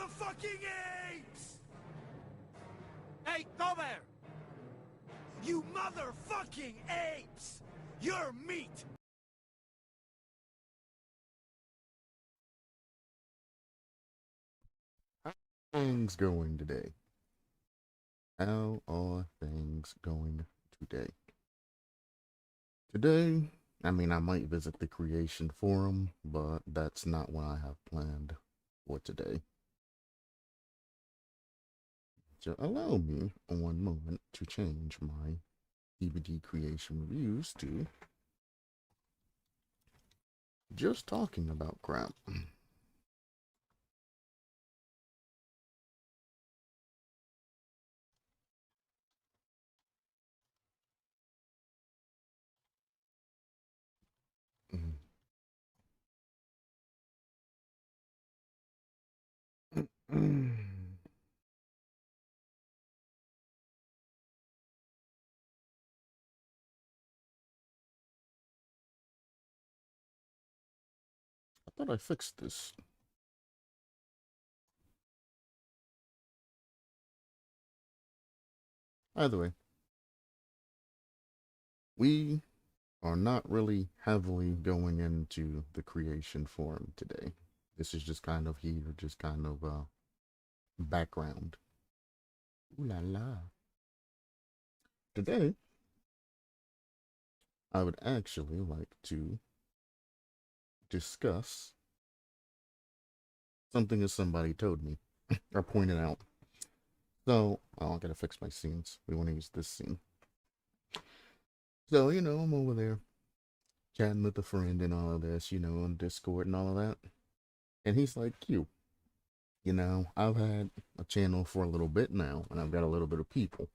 motherfucking apes! Hey, go there! You motherfucking apes! You're meat! How are things going today? How are things going today? Today, I mean, I might visit the creation forum, but that's not what I have planned for today. So allow me one moment to change my DVD creation reviews to just talking about crap. I thought I fixed this. Either way, we are not really heavily going into the creation forum today. This is just kind of here, just kind of background. Ooh la la. Today, I would actually like to discuss something that somebody told me or pointed out. So, oh, I gotta fix my scenes. We want to use this scene. So, I'm over there chatting with a friend and all of this, on Discord and all of that. And he's like, I've had a channel for a little bit now, and I've got a little bit of people.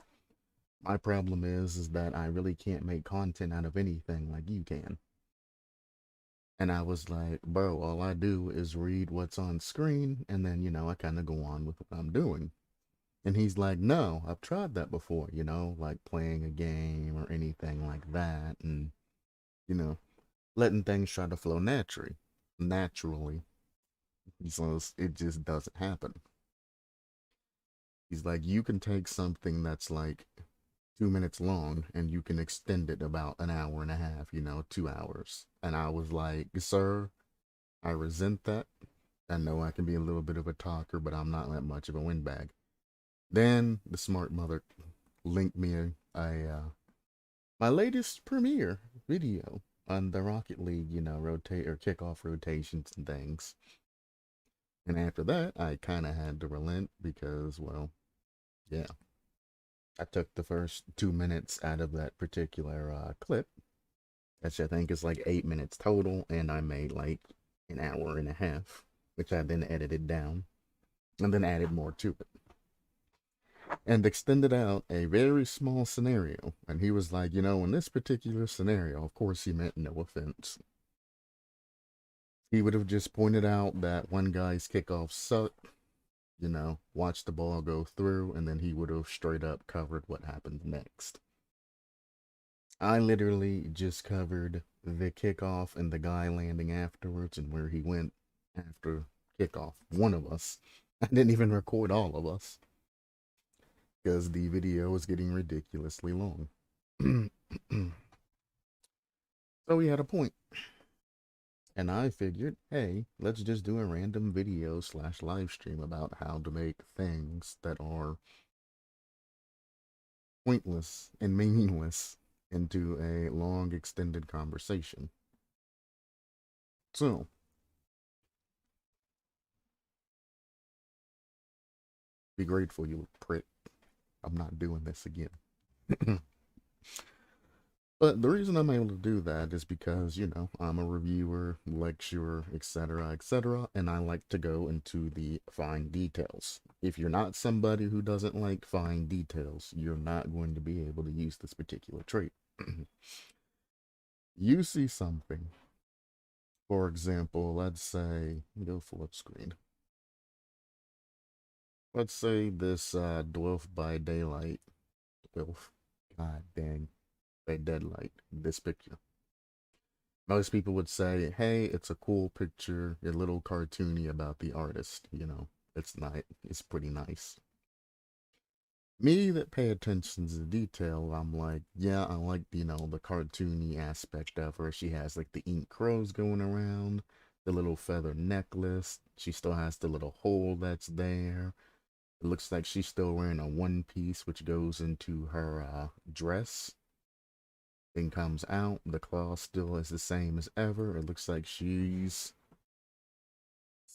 My problem is that I really can't make content out of anything like you can. And I was like, bro, all I do is read what's on screen, and then, I kind of go on with what I'm doing. And he's like, no, I've tried that before, like playing a game or anything like that, and, letting things try to flow naturally. He says it just doesn't happen. He's like, you can take something that's like 2 minutes long and you can extend it about an hour and a half, 2 hours. And I was like, sir, I resent that. I know I can be a little bit of a talker, but I'm not that much of a windbag. Then the smart mother linked me my latest premiere video on the Rocket League, rotate or kickoff rotations and things. And after that, I kind of had to relent because, well, yeah, I took the first 2 minutes out of that particular clip, which I think is like 8 minutes total, and I made like an hour and a half, which I then edited down and then added more to it and extended out a very small scenario. And he was like, in this particular scenario, of course, he meant no offense. He would have just pointed out that one guy's kickoff sucked, watched the ball go through, and then he would have straight up covered what happened next. I literally just covered the kickoff and the guy landing afterwards and where he went after kickoff. One of us. I didn't even record all of us because the video was getting ridiculously long. So he had a point. And I figured, hey, let's just do a random video / live stream about how to make things that are pointless and meaningless into a long extended conversation. So, be grateful, you prick. I'm not doing this again. But the reason I'm able to do that is because, I'm a reviewer, lecturer, etc., and I like to go into the fine details. If you're not somebody who doesn't like fine details, you're not going to be able to use this particular trait. You see something, for example, let's say, go flip screen. Let's say this Dwarf by Daylight, Dwarf, god dang, by Deadlight, this picture. Most people would say, hey, it's a cool picture, a little cartoony about the artist, It's pretty nice. Me that pay attention to detail, I'm like, yeah, I like, the cartoony aspect of her. She has like the ink crows going around, the little feather necklace. She still has the little hole that's there. It looks like she's still wearing a one piece, which goes into her dress. Then comes out. The claw still is the same as ever. It looks like she's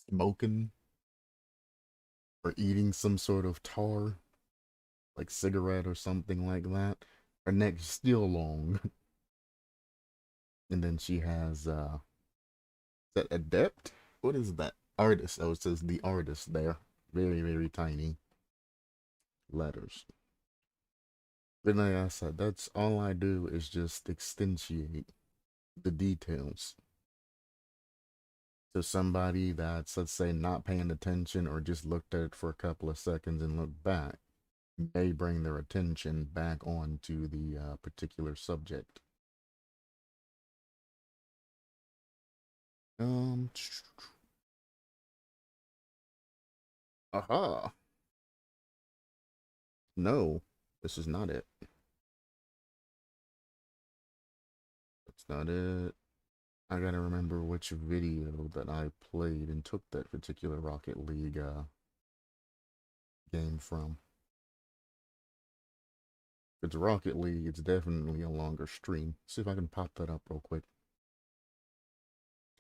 smoking or eating some sort of tar, like cigarette or something like that. Her neck's still long. And then she has is that adept? What is that? Artist. Oh, it says the artist there. Very, very tiny letters. But like I said, that's all I do is just extensiate the details to somebody that's, let's say, not paying attention or just looked at it for a couple of seconds and looked back, may bring their attention back onto the particular subject. Um, aha. No, this is not it. That's not it. I gotta remember which video that I played and took that particular Rocket League game from. If it's Rocket League, it's definitely a longer stream. See if I can pop that up real quick.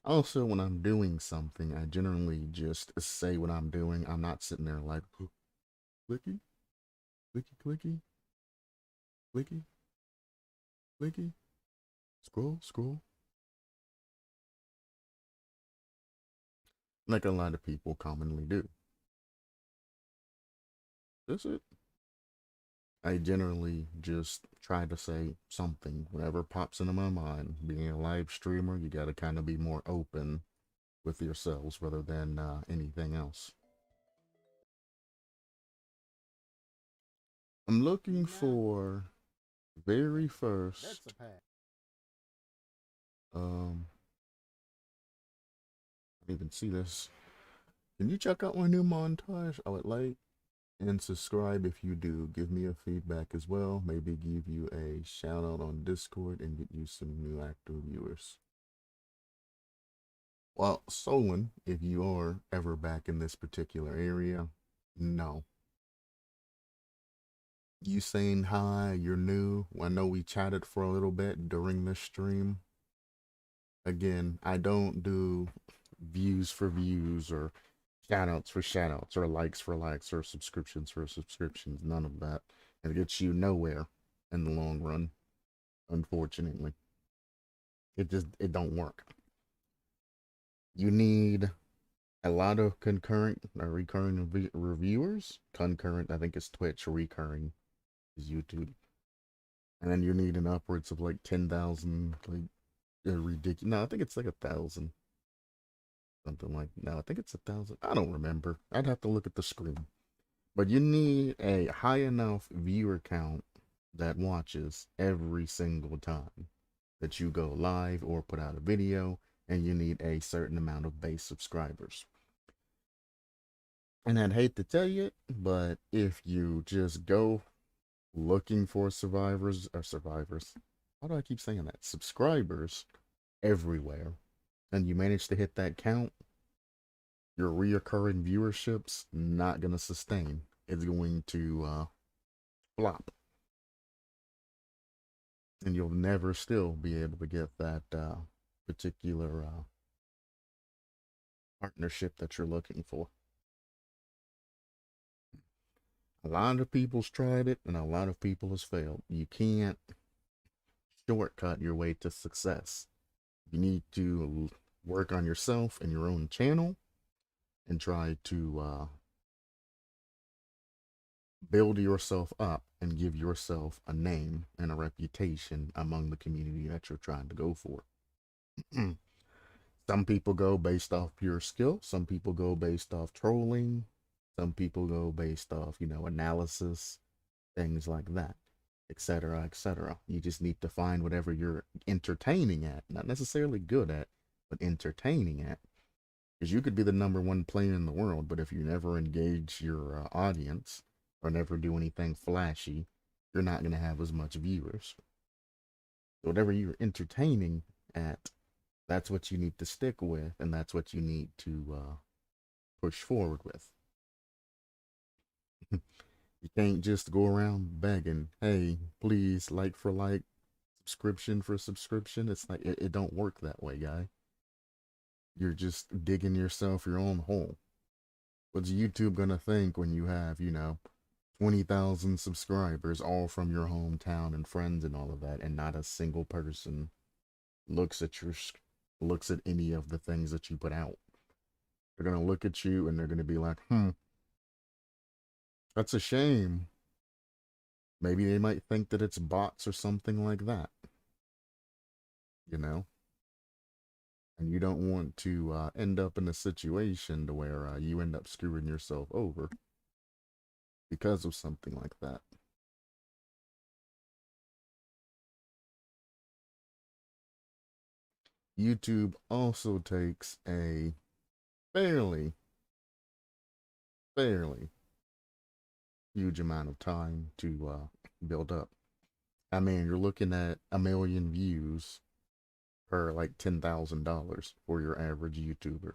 Also, when I'm doing something, I generally just say what I'm doing. I'm not sitting there like, clicky, clicky, clicky, clicky, clicky, scroll, scroll. Like a lot of people commonly do. That's it. I generally just try to say something, whatever pops into my mind. Being a live streamer, you gotta kind of be more open with yourselves rather than anything else. I'm looking for very first. I didn't even see this. Can you check out my new montage? I would like and subscribe if you do. Give me a feedback as well. Maybe give you a shout out on Discord and get you some new active viewers. Well, Solon, if you are ever back in this particular area, no. You saying hi, you're new. I know we chatted for a little bit during this stream. Again, I don't do views for views or shoutouts for shoutouts or likes for likes or subscriptions for subscriptions. None of that. It gets you nowhere in the long run, unfortunately. It don't work. You need a lot of concurrent or recurring reviewers. Concurrent, I think, is Twitch. Recurring is YouTube. And then you need an upwards of like 10,000, like ridiculous. No, I think it's like 1,000. Something like, no, I think it's 1,000. I don't remember. I'd have to look at the screen. But you need a high enough viewer count that watches every single time that you go live or put out a video, and you need a certain amount of base subscribers. And I'd hate to tell you it, but if you just go looking for survivors, why do I keep saying that? Subscribers everywhere, and you manage to hit that count, your reoccurring viewership's not going to sustain. It's going to flop. And you'll never still be able to get that particular partnership that you're looking for. A lot of people's tried it, and a lot of people has failed. You can't shortcut your way to success. You need to work on yourself and your own channel and try to build yourself up and give yourself a name and a reputation among the community that you're trying to go for. Some people go based off pure skill. Some people go based off trolling. Some people go based off, analysis, things like that, etc., etc. You just need to find whatever you're entertaining at, not necessarily good at, but entertaining at, Because you could be the #1 player in the world, but if you never engage your audience or never do anything flashy, you're not going to have as much viewers. So whatever you're entertaining at, that's what you need to stick with, and that's what you need to push forward with. You can't just go around begging, hey, please, like for like, subscription for subscription. It's like, it don't work that way, guy. You're just digging yourself your own hole. What's YouTube gonna think when you have, 20,000 subscribers, all from your hometown and friends and all of that, and not a single person looks at looks at any of the things that you put out? They're gonna look at you and they're gonna be like, that's a shame. Maybe they might think that it's bots or something like that, you know? And you don't want to end up in a situation to where you end up screwing yourself over because of something like that. YouTube also takes a fairly huge amount of time to build up. I mean, you're looking at 1 million views per like $10,000 for your average YouTuber.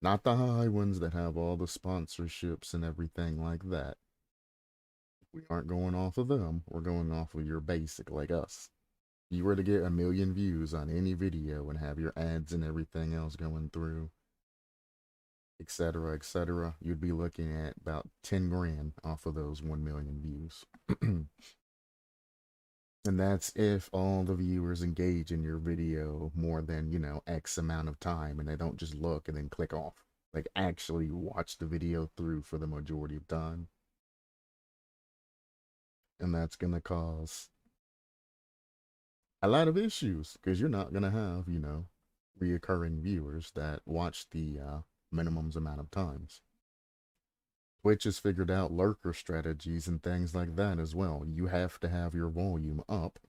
Not the high ones that have all the sponsorships and everything like that. We aren't going off of them. We're going off of your basic, like us. You were to get 1 million views on any video and have your ads and everything else going through, etc., you'd be looking at about 10 grand off of those 1 million views. And that's if all the viewers engage in your video more than, X amount of time, and they don't just look and then click off. Like, actually watch the video through for the majority of time. And that's going to cause a lot of issues, because you're not going to have, reoccurring viewers that watch the minimums amount of times. Twitch has figured out lurker strategies and things like that as well. You have to have your volume up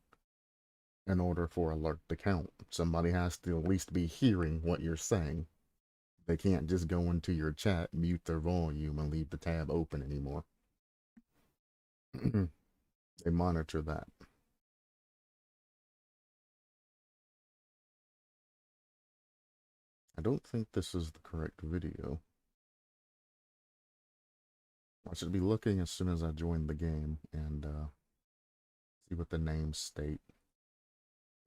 in order for a lurk to count. Somebody has to at least be hearing what you're saying. They can't just go into your chat, mute their volume, and leave the tab open anymore. They monitor that. I don't think this is the correct video. I should be looking as soon as I join the game and see what the names state.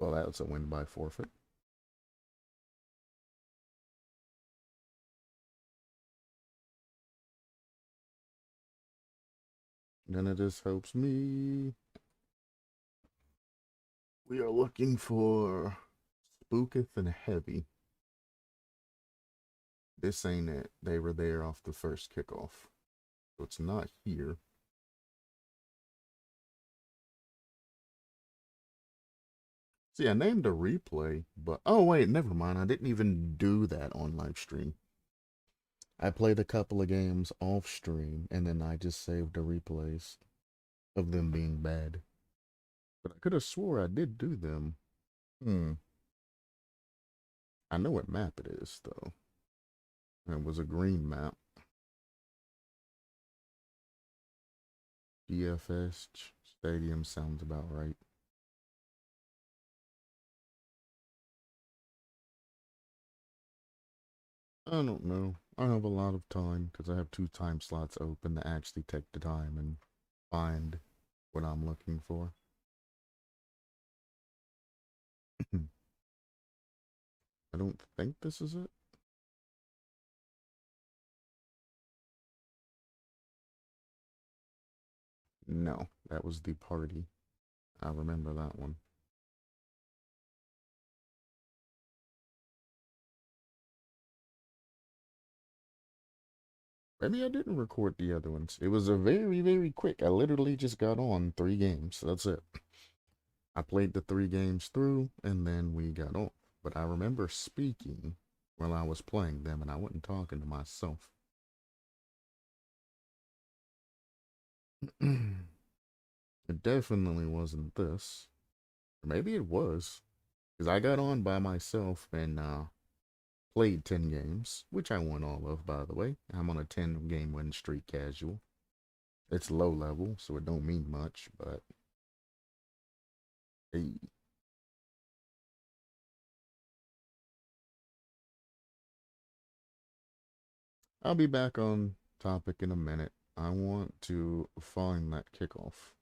Well, that's a win by forfeit. Then it just helps me. We are looking for Spooketh and Heavy. This ain't it. They were there off the first kickoff. So it's not here. See, I named a replay, but oh wait, never mind. I didn't even do that on live stream. I played a couple of games off stream, and then I just saved the replays of them being bad. But I could have swore I did do them. I know what map it is, though. It was a green map. DFS Stadium sounds about right. I don't know. I have a lot of time because I have 2 time slots open to actually take the time and find what I'm looking for. I don't think this is it. No, that was the party. I remember that one. Maybe I didn't record the other ones. It was a very quick. I literally just got on 3 games. That's it. I played the 3 games through, and then we got off. But I remember speaking while I was playing them, and I wasn't talking to myself. It definitely wasn't this. Or maybe it was. Because I got on by myself, and Played 10 games, which I won all of, by the way. I'm on a 10-game win streak casual. It's low level, so it don't mean much, but hey. I'll be back on topic in a minute. I want to find that kickoff.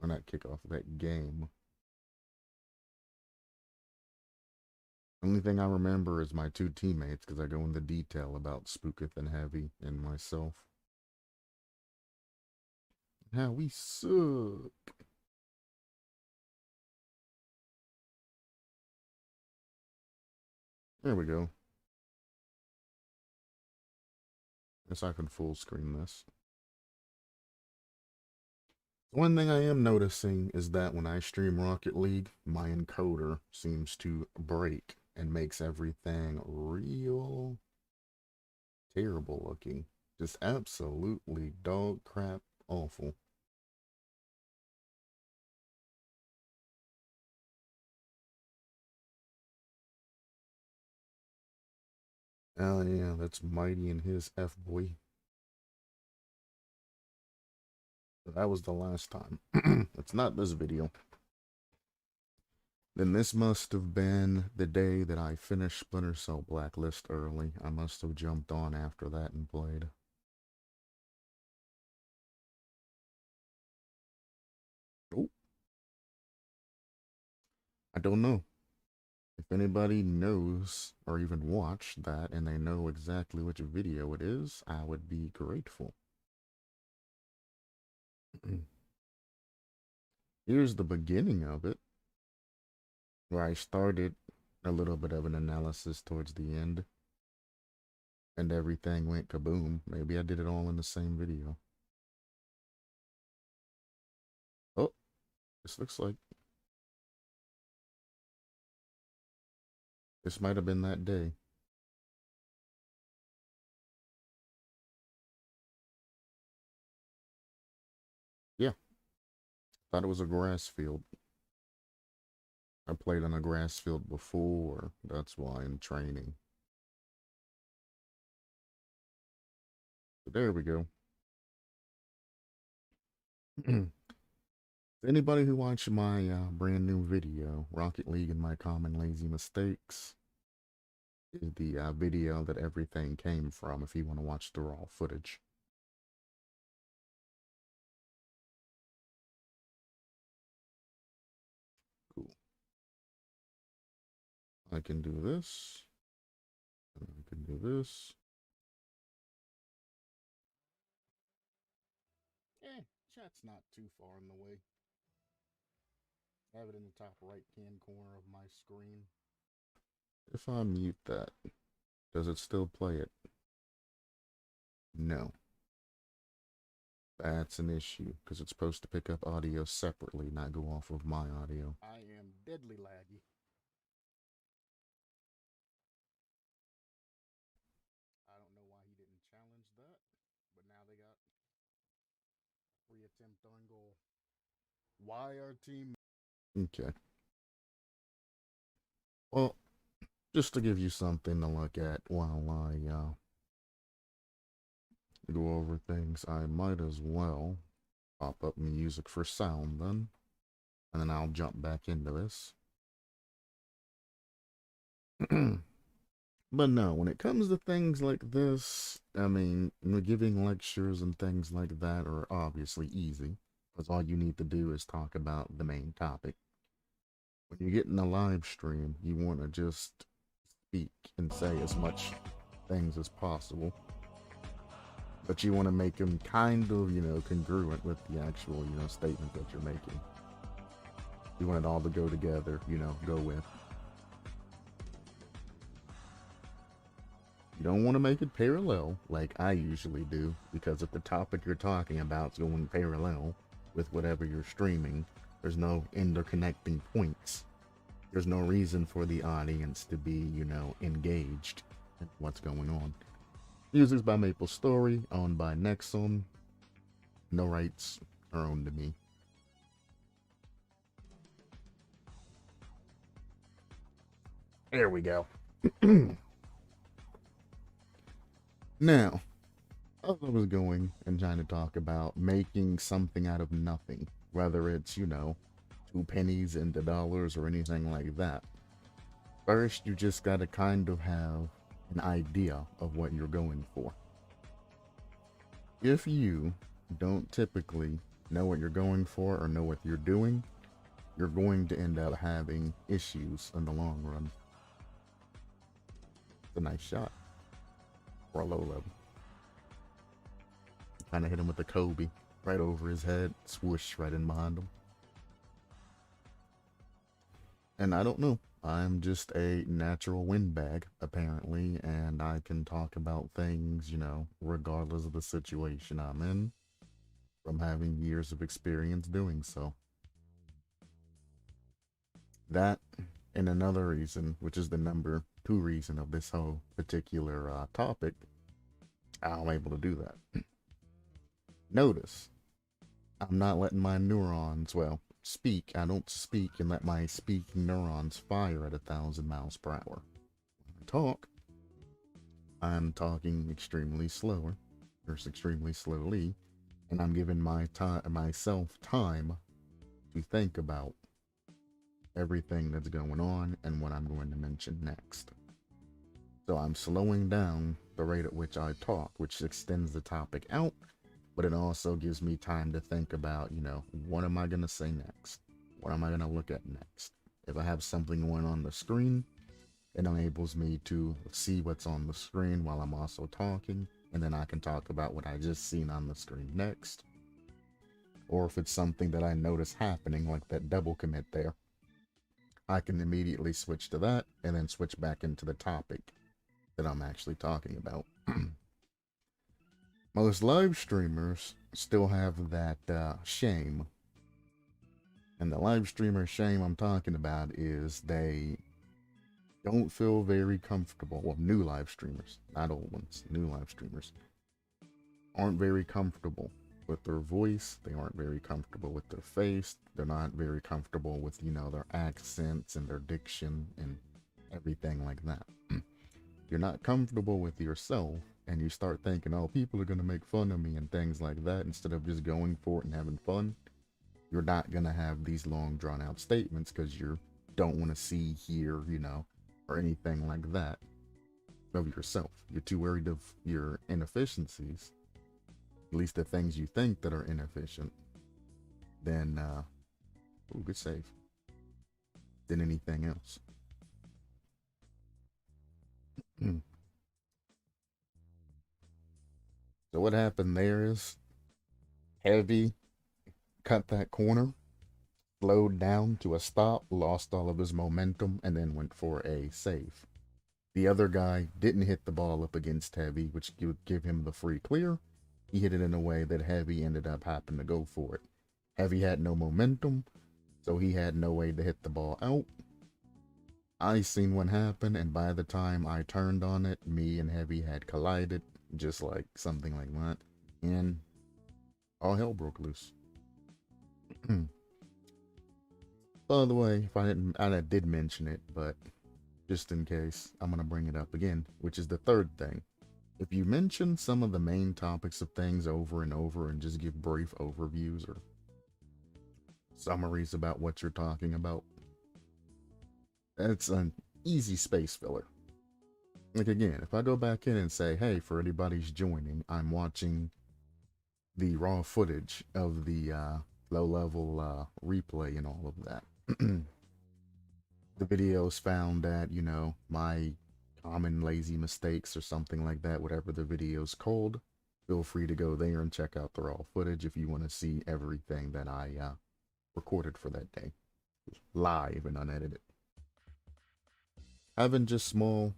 Or not kickoff, that game. Only thing I remember is my two teammates, because I go into detail about Spooketh and Heavy and myself. How we suck. There we go. Guess I can full screen this. One thing I am noticing is that when I stream Rocket League, my encoder seems to break and makes everything real terrible looking. Just absolutely dog crap awful. Oh yeah, that's Mighty and his F-boy. That was the last time. It's not this video. Then this must have been the day that I finished Splinter Cell Blacklist early. I must have jumped on after that and played. Oh. I don't know. If anybody knows or even watched that and they know exactly which video it is, I would be grateful. Here's the beginning of it, where I started a little bit of an analysis towards the end, and everything went kaboom. Maybe I did it all in the same video. Oh, this looks like this might have been that day. Yeah, thought it was a grass field. I played on a grass field before, that's why in training. But there we go. Anybody who watched my brand new video, Rocket League and My Common Lazy Mistakes, is the video that everything came from if you want to watch the raw footage. Cool. I can do this. I can do this. Chat's not too far in the way. I have it in the top right-hand corner of my screen. If I mute that, does it still play it? No. That's an issue, because it's supposed to pick up audio separately, not go off of my audio. I am deadly laggy. I don't know why he didn't challenge that, but now they got a free attempt on goal. Why our team? Okay. Well, just to give you something to look at while I go over things, I might as well pop up music for sound then, and then I'll jump back into this. But no, when it comes to things like this, I mean, giving lectures and things like that are obviously easy, because all you need to do is talk about the main topic. When you get in a live stream, you want to just speak and say as much things as possible. But you want to make them kind of, congruent with the actual, statement that you're making. You want it all to go together, go with. You don't want to make it parallel like I usually do, because if the topic you're talking about is going parallel with whatever you're streaming, there's no interconnecting points. There's no reason for the audience to be, engaged in what's going on. Music's by Maple Story, owned by Nexon. No rights are owned to me. There we go. Now, as I was going and trying to talk about making something out of nothing, whether it's, 2 pennies into dollars or anything like that. First, you just gotta kind of have an idea of what you're going for. If you don't typically know what you're going for or know what you're doing, you're going to end up having issues in the long run. It's a nice shot for a low level. Kind of hit him with the Kobe right over his head, swoosh right in behind him. And I don't know. I'm just a natural windbag, apparently, and I can talk about things, regardless of the situation I'm in, from having years of experience doing so. That, and another reason, which is the number 2 reason of this whole particular topic, I'm able to do that. Notice, I'm not letting my neurons, speak. I don't speak and let my speaking neurons fire at 1,000 miles per hour. When I talk, I'm talking extremely slower, or extremely slowly, and I'm giving myself time to think about everything that's going on and what I'm going to mention next. So I'm slowing down the rate at which I talk, which extends the topic out, but it also gives me time to think about, what am I going to say next? What am I going to look at next? If I have something going on the screen, it enables me to see what's on the screen while I'm also talking, and then I can talk about what I just seen on the screen next. Or if it's something that I notice happening, like that double commit there, I can immediately switch to that and then switch back into the topic that I'm actually talking about. Most live streamers still have that shame. And the live streamer shame I'm talking about is they don't feel very comfortable. Well, new live streamers, not old ones, new live streamers aren't very comfortable with their voice. They aren't very comfortable with their face. They're not very comfortable with, their accents and their diction and everything like that. You're not comfortable with yourself, and you start thinking, oh, people are going to make fun of me and things like that, instead of just going for it and having fun, you're not going to have these long drawn out statements because you don't want to see, hear, or anything like that of yourself. You're too worried of your inefficiencies, at least the things you think that are inefficient, than, good save, than anything else. So what happened there is Heavy cut that corner, slowed down to a stop, lost all of his momentum, and then went for a save. The other guy didn't hit the ball up against Heavy, which would give him the free clear. He hit it in a way that Heavy ended up having to go for it. Heavy had no momentum, so he had no way to hit the ball out. I seen what happened, and by the time I turned on it, me and Heavy had collided, just like something like that, and all hell broke loose. By the way, if I did mention it, but just in case, I'm gonna bring it up again, which is the third thing. If you mention some of the main topics of things over and over and just give brief overviews or summaries about what you're talking about, that's an easy space filler. Like again, if I go back in and say, hey, for anybody who's joining, I'm watching the raw footage of the low-level replay and all of that. The videos found that, my common lazy mistakes or something like that, whatever the video's called, feel free to go there and check out the raw footage if you want to see everything that I recorded for that day. Live and unedited. Having just small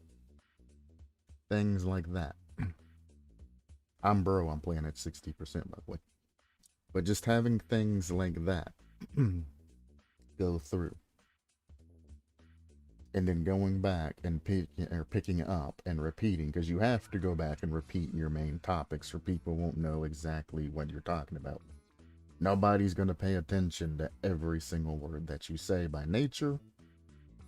things like that. I'm playing at 60% by the way. But just having things like that go through. And then going back and picking up and repeating, because you have to go back and repeat your main topics or people won't know exactly what you're talking about. Nobody's going to pay attention to every single word that you say by nature.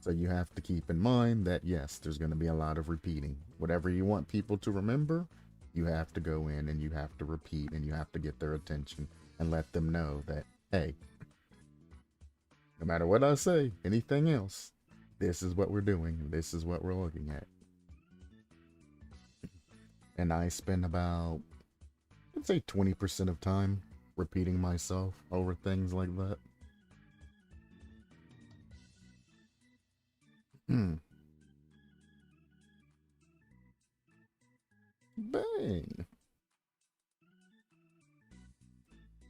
So you have to keep in mind that yes, there's going to be a lot of repeating. Whatever you want people to remember, you have to go in and you have to repeat and you have to get their attention and let them know that, hey, no matter what I say, anything else, this is what we're doing and this is what we're looking at. And I spend about, let's say 20% of time repeating myself over things like that. Bang.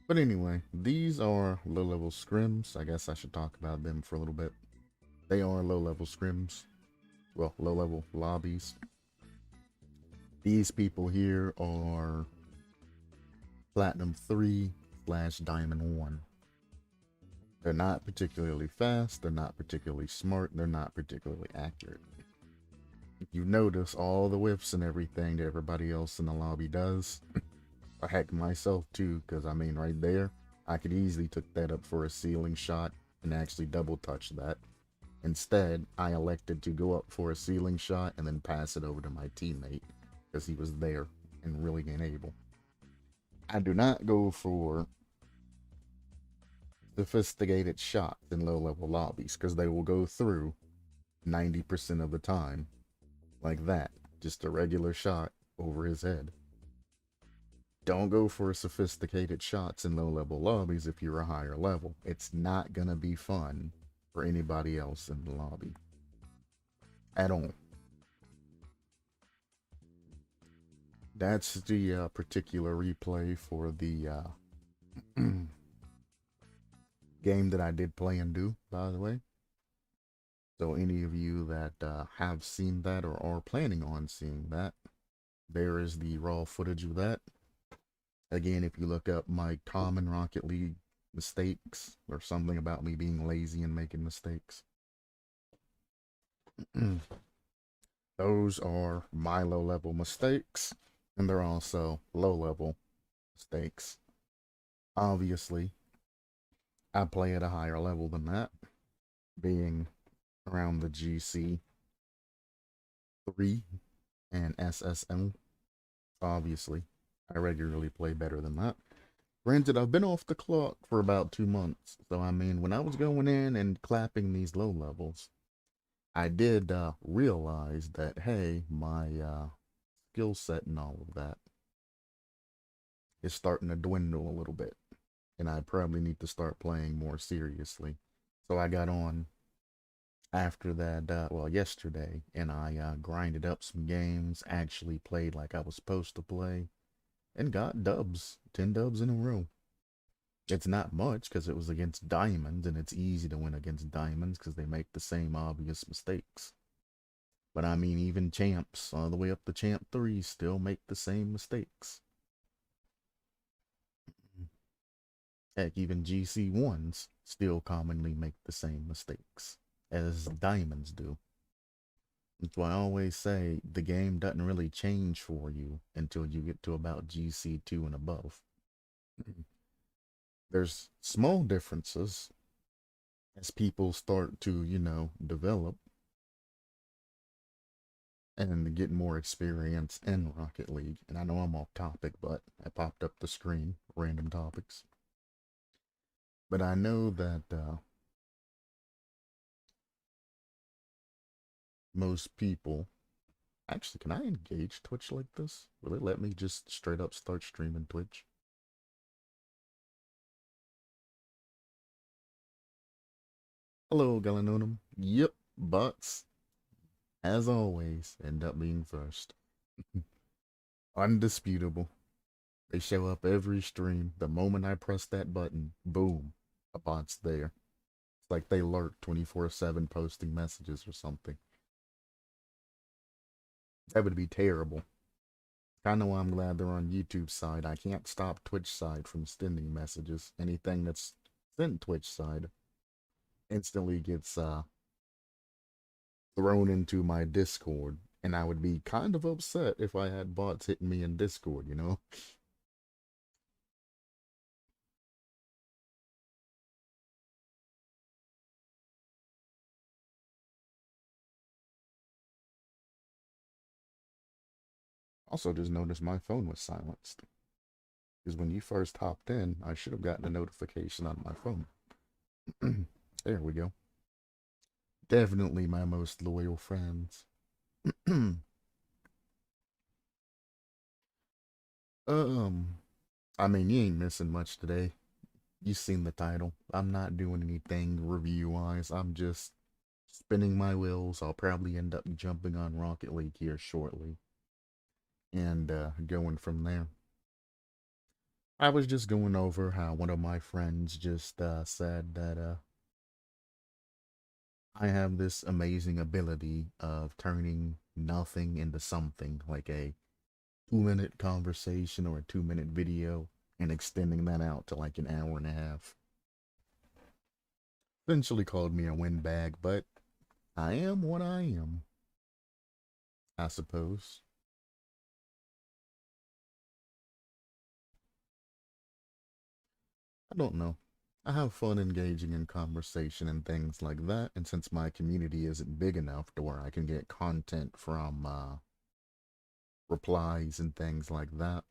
But anyway, these are low-level scrims. I guess I should talk about them for a little bit. They are low-level scrims. Well, low-level lobbies. These people here are Platinum 3/Diamond 1. They're not particularly fast, they're not particularly smart, they're not particularly accurate. You notice all the whiffs and everything that everybody else in the lobby does. Or heck, myself too, because I mean right there, I could easily took that up for a ceiling shot and actually double touch that. Instead, I elected to go up for a ceiling shot and then pass it over to my teammate because he was there and really able. I do not go for sophisticated shots in low-level lobbies because they will go through 90% of the time like that. Just a regular shot over his head. Don't go for sophisticated shots in low-level lobbies if you're a higher level. It's not gonna be fun for anybody else in the lobby. At all. That's the particular replay for the game that I did play and do, by the way. So any of you that have seen that or are planning on seeing that, there is the raw footage of that. Again, if you look up my common Rocket League mistakes or something about me being lazy and making mistakes, those are my low-level mistakes, and they're also low-level mistakes. Obviously, I play at a higher level than that, being around the GC 3 and SSM. Obviously, I regularly play better than that. Granted, I've been off the clock for about 2 months, so I mean, when I was going in and clapping these low levels, I did realize that, hey, my skill set and all of that is starting to dwindle a little bit, and I probably need to start playing more seriously. So I got on after that, well, yesterday, and I grinded up some games, actually played like I was supposed to play, and got dubs, 10 dubs in a row. It's not much because it was against diamonds, and it's easy to win against diamonds because they make the same obvious mistakes. But I mean, even champs, all the way up to champ 3, still make the same mistakes. Heck, even GC 1s still commonly make the same mistakes as diamonds do. That's why I always say the game doesn't really change for you until you get to about GC 2 and above. There's small differences as people start to, you know, develop and get more experience in Rocket League. And I know I'm off topic, but I popped up the screen, random topics. But I know that most people... Actually, can I engage Twitch like this? Will it let me just straight up start streaming Twitch? Hello, Galanonim. Yep, bots, as always, end up being first. Undisputable. They show up every stream. The moment I press that button, boom, a bot's there. It's like they lurk 24/7 posting messages or something. That would be terrible. Kinda why I'm glad they're on YouTube side. I can't stop Twitch side from sending messages. Anything that's sent Twitch side instantly gets thrown into my Discord. And I would be kind of upset if I had bots hitting me in Discord, you know? Also, just noticed my phone was silenced. Because when you first hopped in, I should have gotten a notification on my phone. There we go. Definitely my most loyal friends. um, I mean, you ain't missing much today. You seen the title. I'm not doing anything review-wise. I'm just spinning my wheels. I'll probably end up jumping on Rocket League here shortly and going from there. I was just going over how one of my friends just said that I have this amazing ability of turning nothing into something, like a 2 minute conversation or a 2 minute video, and extending that out to like an hour and a half. Eventually called me a windbag, but I am what I am, I suppose. I don't know. I have fun engaging in conversation and things like that, and since my community isn't big enough to where I can get content from replies and things like that,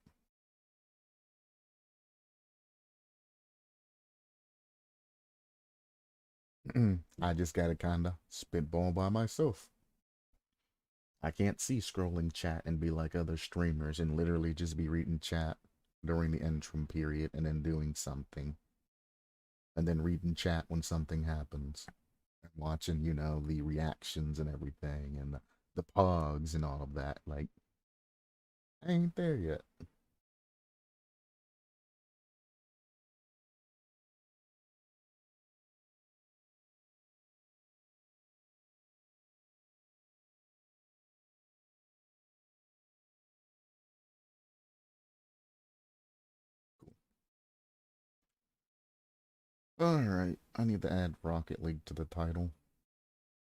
I just gotta kinda spitball by myself. I can't see scrolling chat and be like other streamers and literally just be reading chat during the interim period and then doing something. And then reading chat when something happens. And watching, the reactions and everything and the pogs and all of that. Like, I ain't there yet. Alright, I need to add Rocket League to the title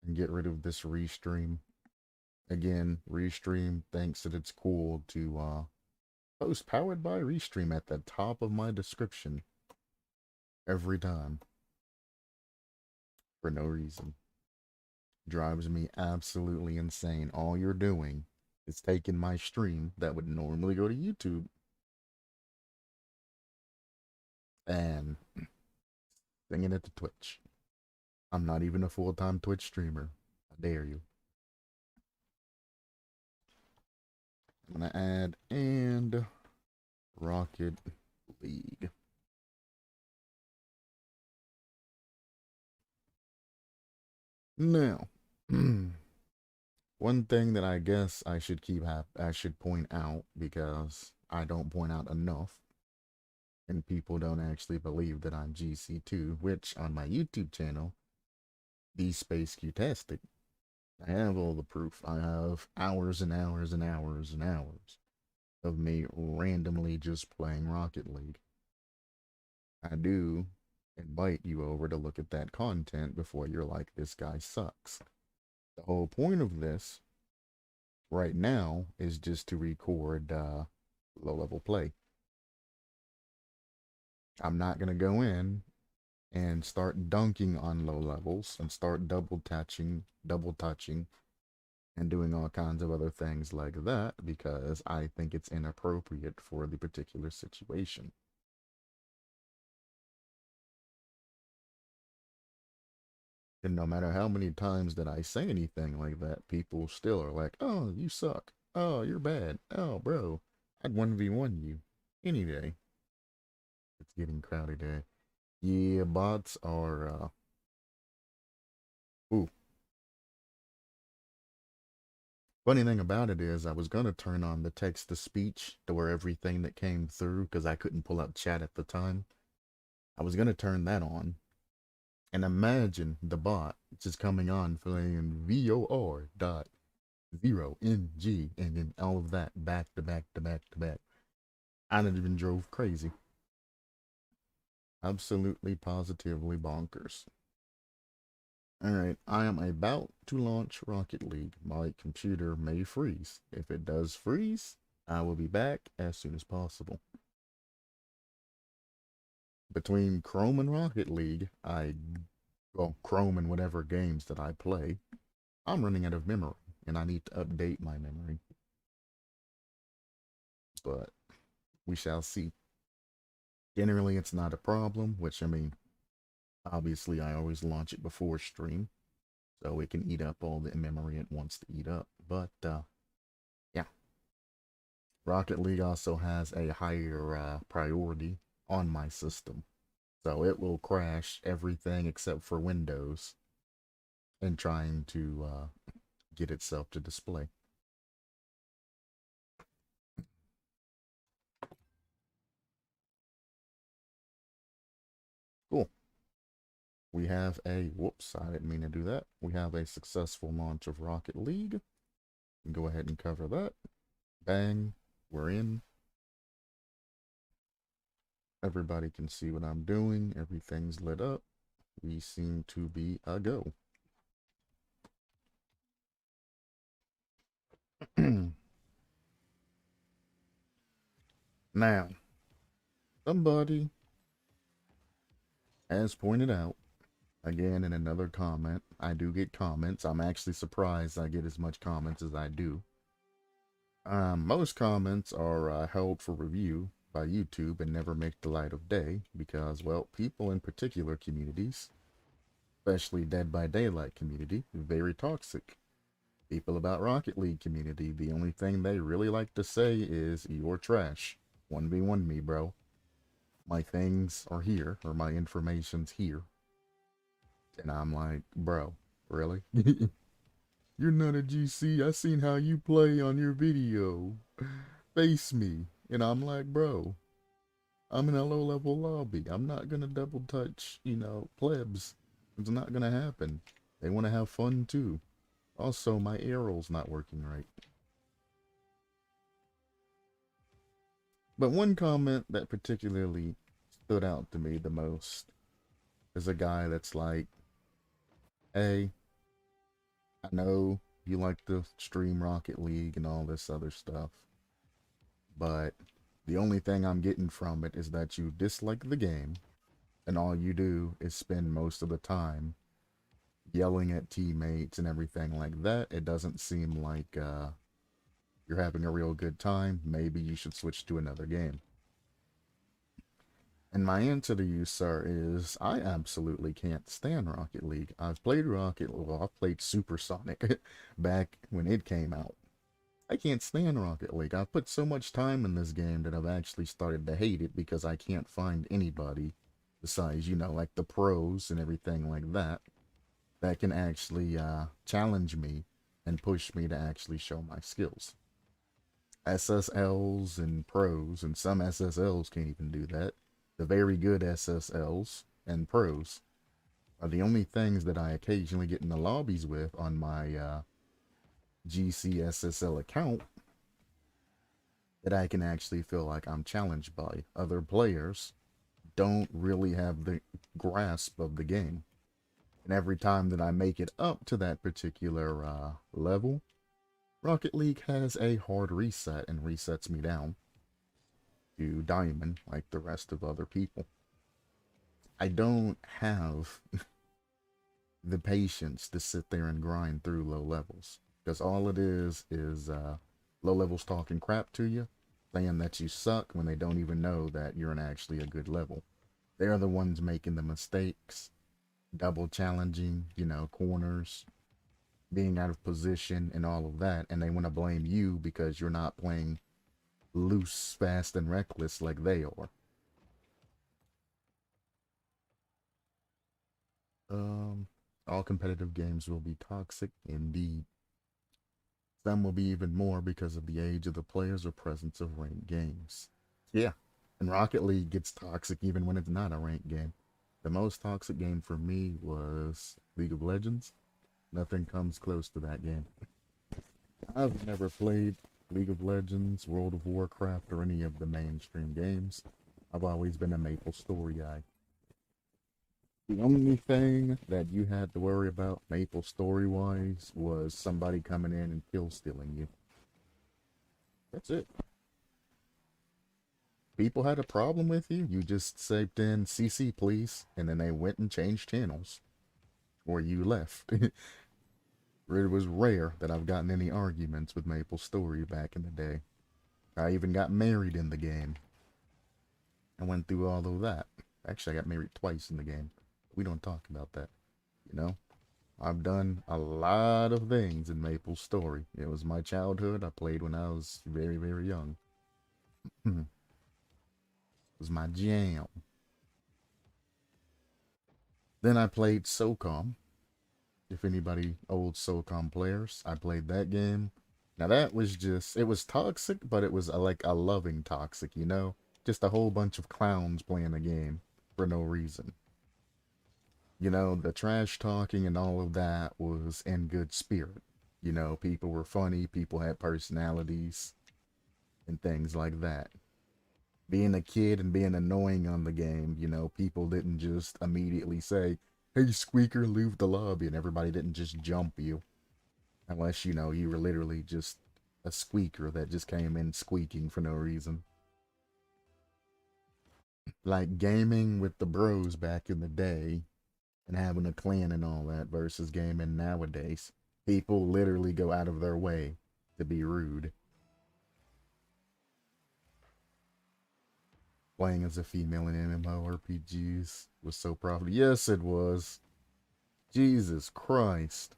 and get rid of this restream. Again, Restream thinks that it's cool to post powered by Restream at the top of my description every time for no reason. Drives me absolutely insane. All you're doing is taking my stream that would normally go to YouTube and singing it to Twitch. I'm not even a full-time Twitch streamer. I dare you. I'm gonna add and Rocket League. Now, one thing that I guess I should point out, because I don't point out enough, and people don't actually believe that I'm GC2, which on my YouTube channel, the space QTASTIC, I have all the proof. I have hours and hours and hours and hours of me randomly just playing Rocket League. I do invite you over to look at that content before you're like, this guy sucks. The whole point of this right now is just to record low level play. I'm not going to go in and start dunking on low levels and start double touching, and doing all kinds of other things like that because I think it's inappropriate for the particular situation. And no matter how many times that I say anything like that, people still are like, oh, you suck. Oh, you're bad. Oh, bro, I'd 1v1 you any day. It's getting crowded there. Yeah, bots are, ooh. Funny thing about it is, I was gonna turn on the text to speech to where everything that came through, because I couldn't pull up chat at the time. I was gonna turn that on. And imagine the bot just coming on playing VOR.0NG and then all of that back to back to back to back. I didn't even drove crazy. Absolutely positively bonkers. Alright, I am about to launch Rocket League. My computer may freeze. If it does freeze, I will be back as soon as possible. Between Chrome and Rocket League, well, Chrome and whatever games that I play, I'm running out of memory, and I need to update my memory. but we shall see. Generally, it's not a problem, which, I mean, obviously I always launch it before stream, so it can eat up all the memory it wants to eat up. But, yeah. Rocket League also has a higher priority on my system. So it will crash everything except for Windows in trying to get itself to display. Cool. We have a, whoops, I didn't mean to do that. We have a successful launch of Rocket League. Go ahead and cover that. Bang, we're in. Everybody can see what I'm doing. Everything's lit up. We seem to be a go. Now, somebody has pointed out, again in another comment, I do get comments. I'm actually surprised I get as much comments as I do. Most comments are held for review by YouTube and never make the light of day because, well, people in particular communities, especially Dead by Daylight community, very toxic. People about Rocket League community, the only thing they really like to say is, you're trash. 1v1 me, bro. My things are here, or my information's here. And I'm like, bro, really? You're not a GC. I seen how you play on your video. Face me. And I'm like, bro, I'm in a low-level lobby. I'm not gonna double touch, you know, plebs. It's not gonna happen. They want to have fun too. Also, my arrow's not working right. But one comment that particularly stood out to me the most is a guy that's like, hey, I know you like to stream Rocket League and all this other stuff, but the only thing I'm getting from it is that you dislike the game, and all you do is spend most of the time yelling at teammates and everything like that. It doesn't seem like you're having a real good time. Maybe you should switch to another game. And my answer to you, sir, is I absolutely can't stand Rocket League. I've played I've played Supersonic back when it came out. I can't stand Rocket League. I've put so much time in this game that I've actually started to hate it because I can't find anybody besides, you know, like the pros and everything like that, that can actually challenge me and push me to actually show my skills. SSLs and pros, and some SSLs can't even do that. The very good SSLs and pros are the only things that I occasionally get in the lobbies with on my GCSSL account that I can actually feel like I'm challenged by. Other players don't really have the grasp of the game. And every time that I make it up to that particular level, Rocket League has a hard reset and resets me down to diamond like the rest of other people. I don't have the patience to sit there and grind through low levels, because all it is low levels talking crap to you, saying that you suck when they don't even know that you're in actually a good level. They're the ones making the mistakes, double challenging, you know, corners, being out of position and all of that, and they want to blame you because you're not playing loose, fast, and reckless like they are. All competitive games will be toxic, indeed. Some will be even more because of the age of the players or presence of ranked games. Yeah, and Rocket League gets toxic even when it's not a ranked game. The most toxic game for me was League of Legends. Nothing comes close to that game. I've never played League of Legends, World of Warcraft, or any of the mainstream games. I've always been a Maple Story guy. The only thing that you had to worry about Maple Story-wise was somebody coming in and kill stealing you. That's it. People had a problem with you, you just typed in CC please, and then they went and changed channels. Or you left. It was rare that I've gotten any arguments with Maple Story back in the day. I even got married in the game. I went through all of that. Actually, I got married twice in the game. We don't talk about that, you know? I've done a lot of things in Maple Story. It was my childhood. I played when I was very, very young. It was my jam. Then I played SOCOM. If anybody old SOCOM players, I played that game. Now that was just, it was toxic, but it was like a loving toxic, you know? Just a whole bunch of clowns playing a game for no reason. You know, the trash talking and all of that was in good spirit. You know, people were funny, people had personalities, and things like that. Being a kid and being annoying on the game, you know, people didn't just immediately say, "Hey, Squeaker, leave the lobby," and everybody didn't just jump you. Unless, you know, you were literally just a squeaker that just came in squeaking for no reason. Like gaming with the bros back in the day and having a clan and all that versus gaming nowadays. People literally go out of their way to be rude. Playing as a female in MMORPGs was so profitable. Yes, it was. Jesus Christ.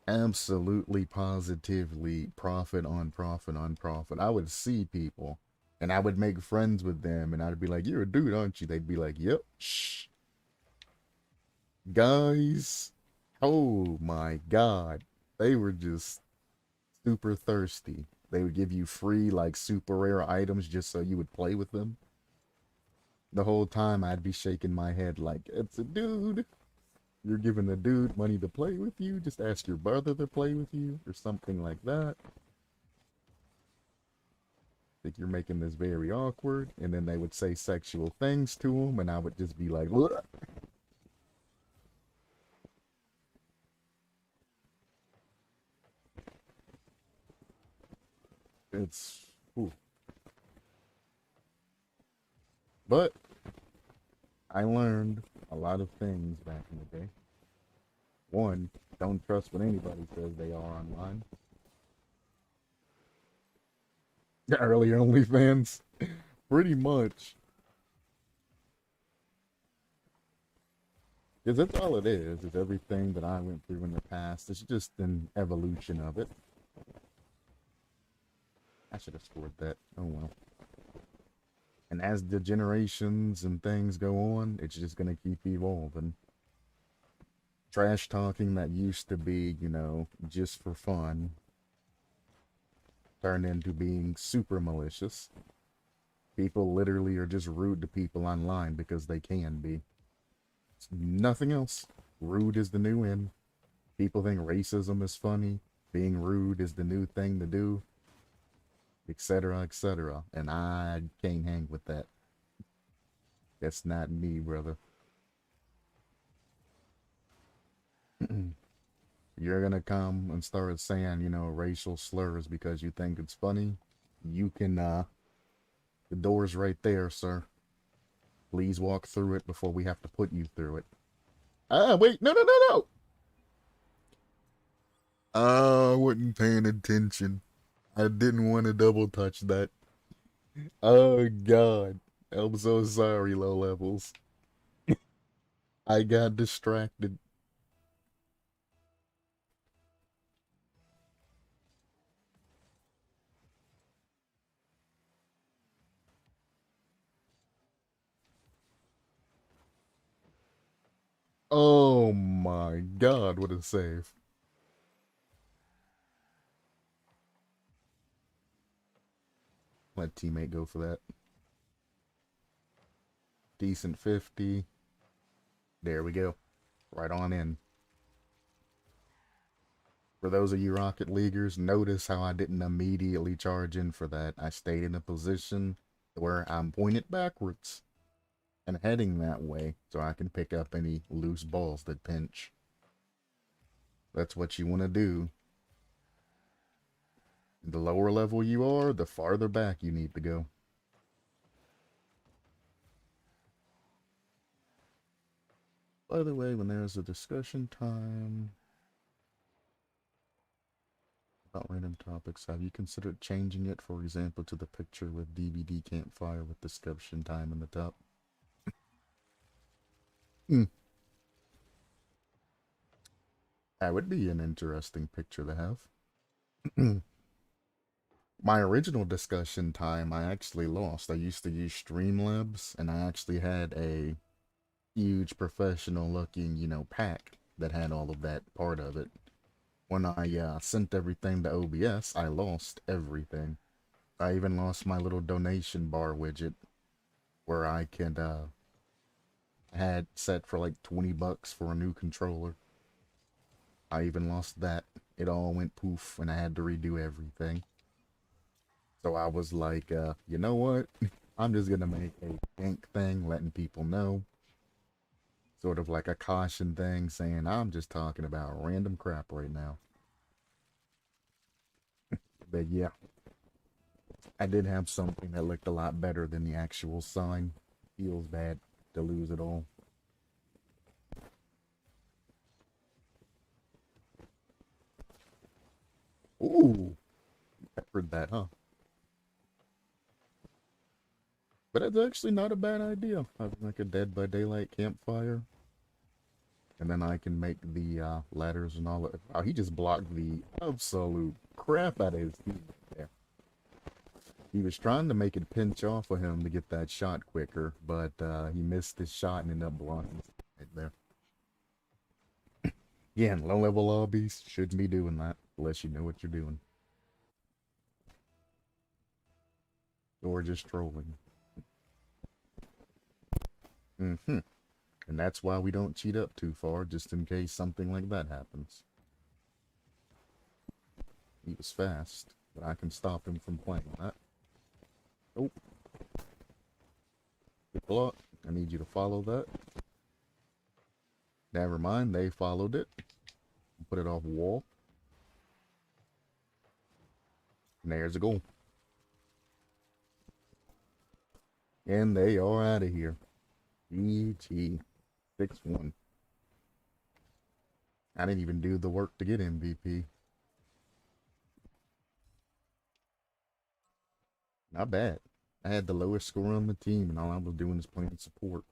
Absolutely, positively, profit on profit on profit. I would see people and I would make friends with them and I'd be like, "You're a dude, aren't you?" They'd be like, "Yep." Shh. Guys, oh my God. They were just super thirsty. They would give you free, like, super rare items just so you would play with them. The whole time I'd be shaking my head like, "It's a dude. You're giving a dude money to play with you. Just ask your brother to play with you," or something like that. Think you're making this very awkward. And then they would say sexual things to him, and I would just be like, "What?" It's, ooh. But I learned a lot of things back in the day. One, don't trust what anybody says they are online. The early OnlyFans, pretty much. Because that's all it is everything that I went through in the past. It's just an evolution of it. I should have scored that. Oh well. And as the generations and things go on, it's just going to keep evolving. Trash talking that used to be, you know, just for fun, turned into being super malicious. People literally are just rude to people online because they can be. It's nothing else. Rude is the new in. People think racism is funny. Being rude is the new thing to do, etc., etc. And I can't hang with that. That's not me, brother. You're gonna come and start saying, you know, racial slurs because you think it's funny. You can, the door's right there, sir. Please walk through it before we have to put you through it. Ah, wait, no, no, no, no! I wasn't paying attention. I didn't want to double touch that. Oh, God. I'm so sorry, low levels. I got distracted. Oh my God, what a save. Let teammate go for that. Decent 50. There we go. Right on in. For those of you Rocket Leaguers, notice how I didn't immediately charge in for that. I stayed in a position where I'm pointed backwards and heading that way so I can pick up any loose balls that pinch. That's what you want to do. The lower level you are, the farther back you need to go. By the way, when there's a discussion time, About random topics, have you considered changing it, for example, to the picture with DVD campfire with description time in the top? Hmm. That would be an interesting picture to have. My original discussion time, I actually lost. I used to use Streamlabs, and I actually had a huge professional looking, pack that had all of that part of it. When I sent everything to OBS, I lost everything. I even lost my little donation bar widget where I could had set for like 20 bucks for a new controller. I even lost that. It all went poof and I had to redo everything. So I was like, you know what? I'm just gonna make a gank thing letting people know. Sort of like a caution thing saying I'm just talking about random crap right now. But yeah, I did have something that looked a lot better than the actual sign. Feels bad to lose it all. Ooh, I heard that, huh? But it's actually not a bad idea. Having like a Dead by Daylight campfire. And then I can make the ladders and all that. Oh, he just blocked the absolute crap out of his team there. He was trying to make it pinch off of him to get that shot quicker, but he missed his shot and ended up blocking right there. Yeah, in low-level lobbies, shouldn't be doing that unless you know what you're doing. Or just trolling. Mm-hmm. And that's why we don't cheat up too far, just in case something like that happens. He was fast, but I can stop him from playing that. Oh. Good block. I need you to follow that. Never mind, they followed it. Put it off wall. And there's a goal. And they are out of here. GG. 6-1. I didn't even do the work to get MVP. Not bad. I had the lowest score on the team, and all I was doing is playing support.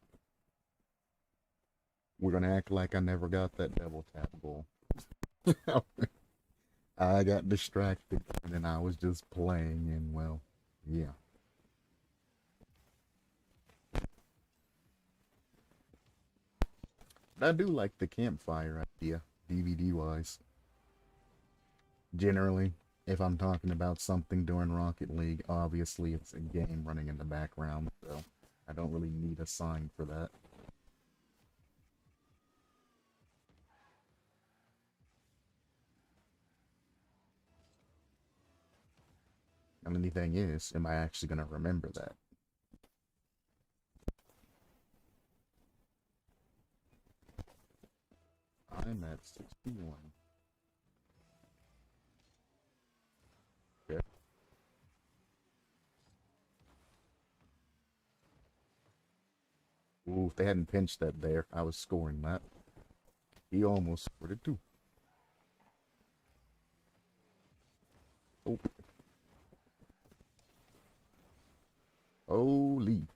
We're gonna act like I never got that double tap goal. I got distracted, and then I was just playing, and well, yeah. But I do like the campfire idea, DVD-wise. Generally, if I'm talking about something during Rocket League, obviously it's a game running in the background, so I don't really need a sign for that. And the thing is, am I actually going to remember that? I'm at 61. Okay. Ooh, if they hadn't pinched that there, I was scoring that. He almost scored it too. Oh. Holy.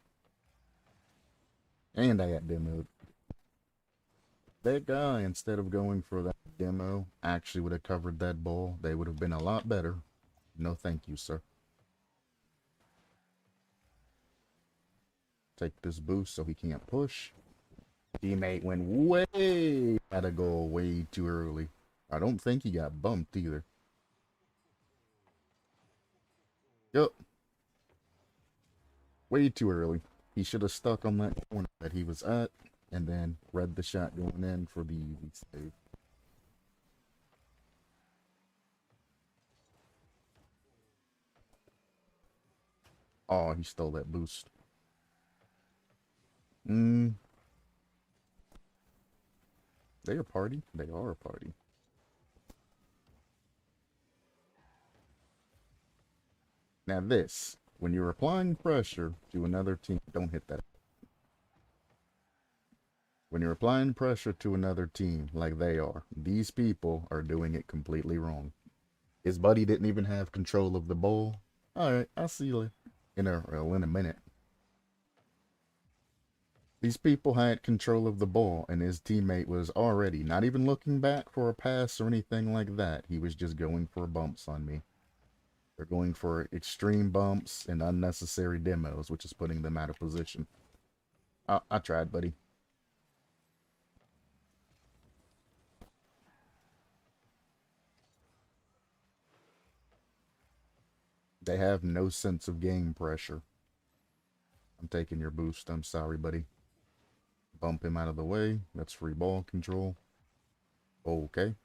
And I got demoed. That guy, instead of going for that demo, actually would have covered that ball. They would have been a lot better. No thank you, sir. Take this boost so he can't push. Teammate went way out of goal way too early. I don't think he got bumped either. Yup. Way too early. He should have stuck on that corner that he was at and then read the shot going in for the easy save. Oh, he stole that boost. They a party? They are a party. Now this, when you're applying pressure to another team, don't hit that. When you're applying pressure to another team like they are, these people are doing it completely wrong. His buddy didn't even have control of the ball. All right, I'll see you in a minute. These people had control of the ball, and his teammate was already not even looking back for a pass or anything like that. He was just going for bumps on me. They're going for extreme bumps and unnecessary demos, which is putting them out of position. I tried, buddy. They have no sense of game pressure. I'm taking your boost. I'm sorry, buddy. Bump him out of the way. That's free ball control. Okay.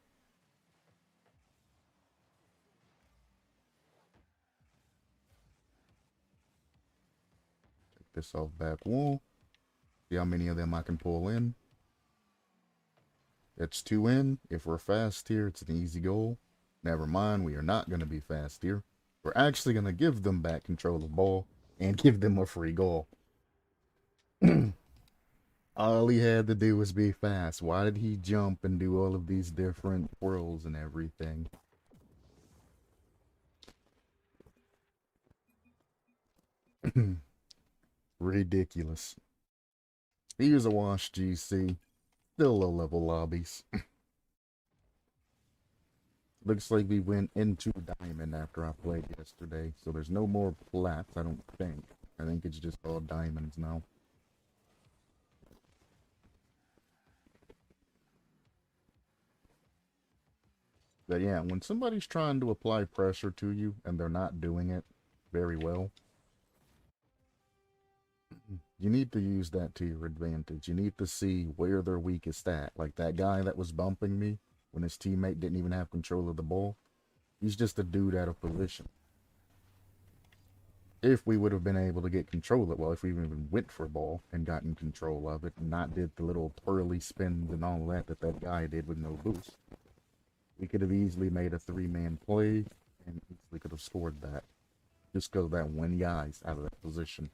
Take this off back wall. See how many of them I can pull in. It's 2 in. If we're fast here, it's an easy goal. Never mind, we are not going to be fast here. We're actually going to give them back control of the ball and give them a free goal. All he had to do was be fast. Why did he jump and do all of these different whirls and everything? Ridiculous. He was a wash GC. Still low-level lobbies. Looks like we went into diamond after I played yesterday. So there's no more plats, I don't think. I think it's just all diamonds now. But yeah, when somebody's trying to apply pressure to you and they're not doing it very well, you need to use that to your advantage. You need to see where they're weakest at. Like that guy that was bumping me when his teammate didn't even have control of the ball. He's just a dude out of position. If we would have been able to get control of it, well, if we even went for a ball and gotten control of it and not did the little twirly spins and all that that guy did with no boost, we could have easily made a 3-man play and easily could have scored that. Just because that one guy's out of that position.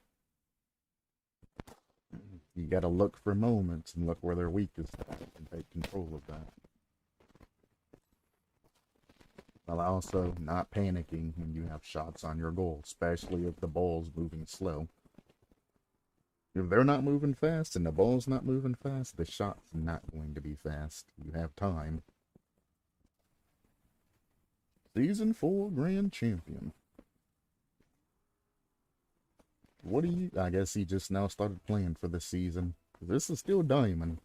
You gotta look for moments and look where they're weakest at and take control of that. While also not panicking when you have shots on your goal, especially if the ball's moving slow. If they're not moving fast and the ball's not moving fast, the shot's not going to be fast. You have time. Season 4 Grand Champion. What do you... I guess he just now started playing for the season. This is still diamond.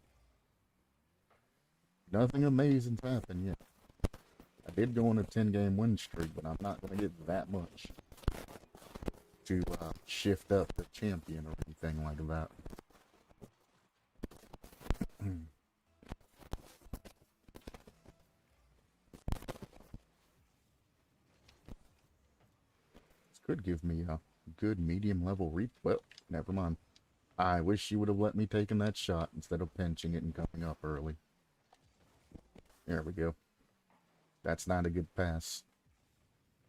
Nothing amazing's happened yet. I did go on a 10-game win streak, but I'm not going to get that much to shift up the champion or anything like that. This could give me a good medium level reach. Well, never mind. I wish you would have let me take that shot instead of pinching it and coming up early. There we go. That's not a good pass.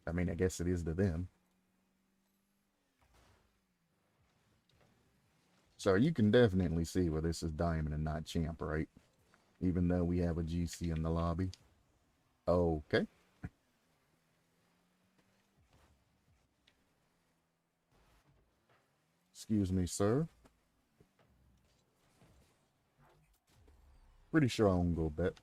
I mean, I guess it is to them. So you can definitely see where this is diamond and not champ, right? Even though we have a GC in the lobby. Okay. Excuse me, sir. Pretty sure I won't go bet.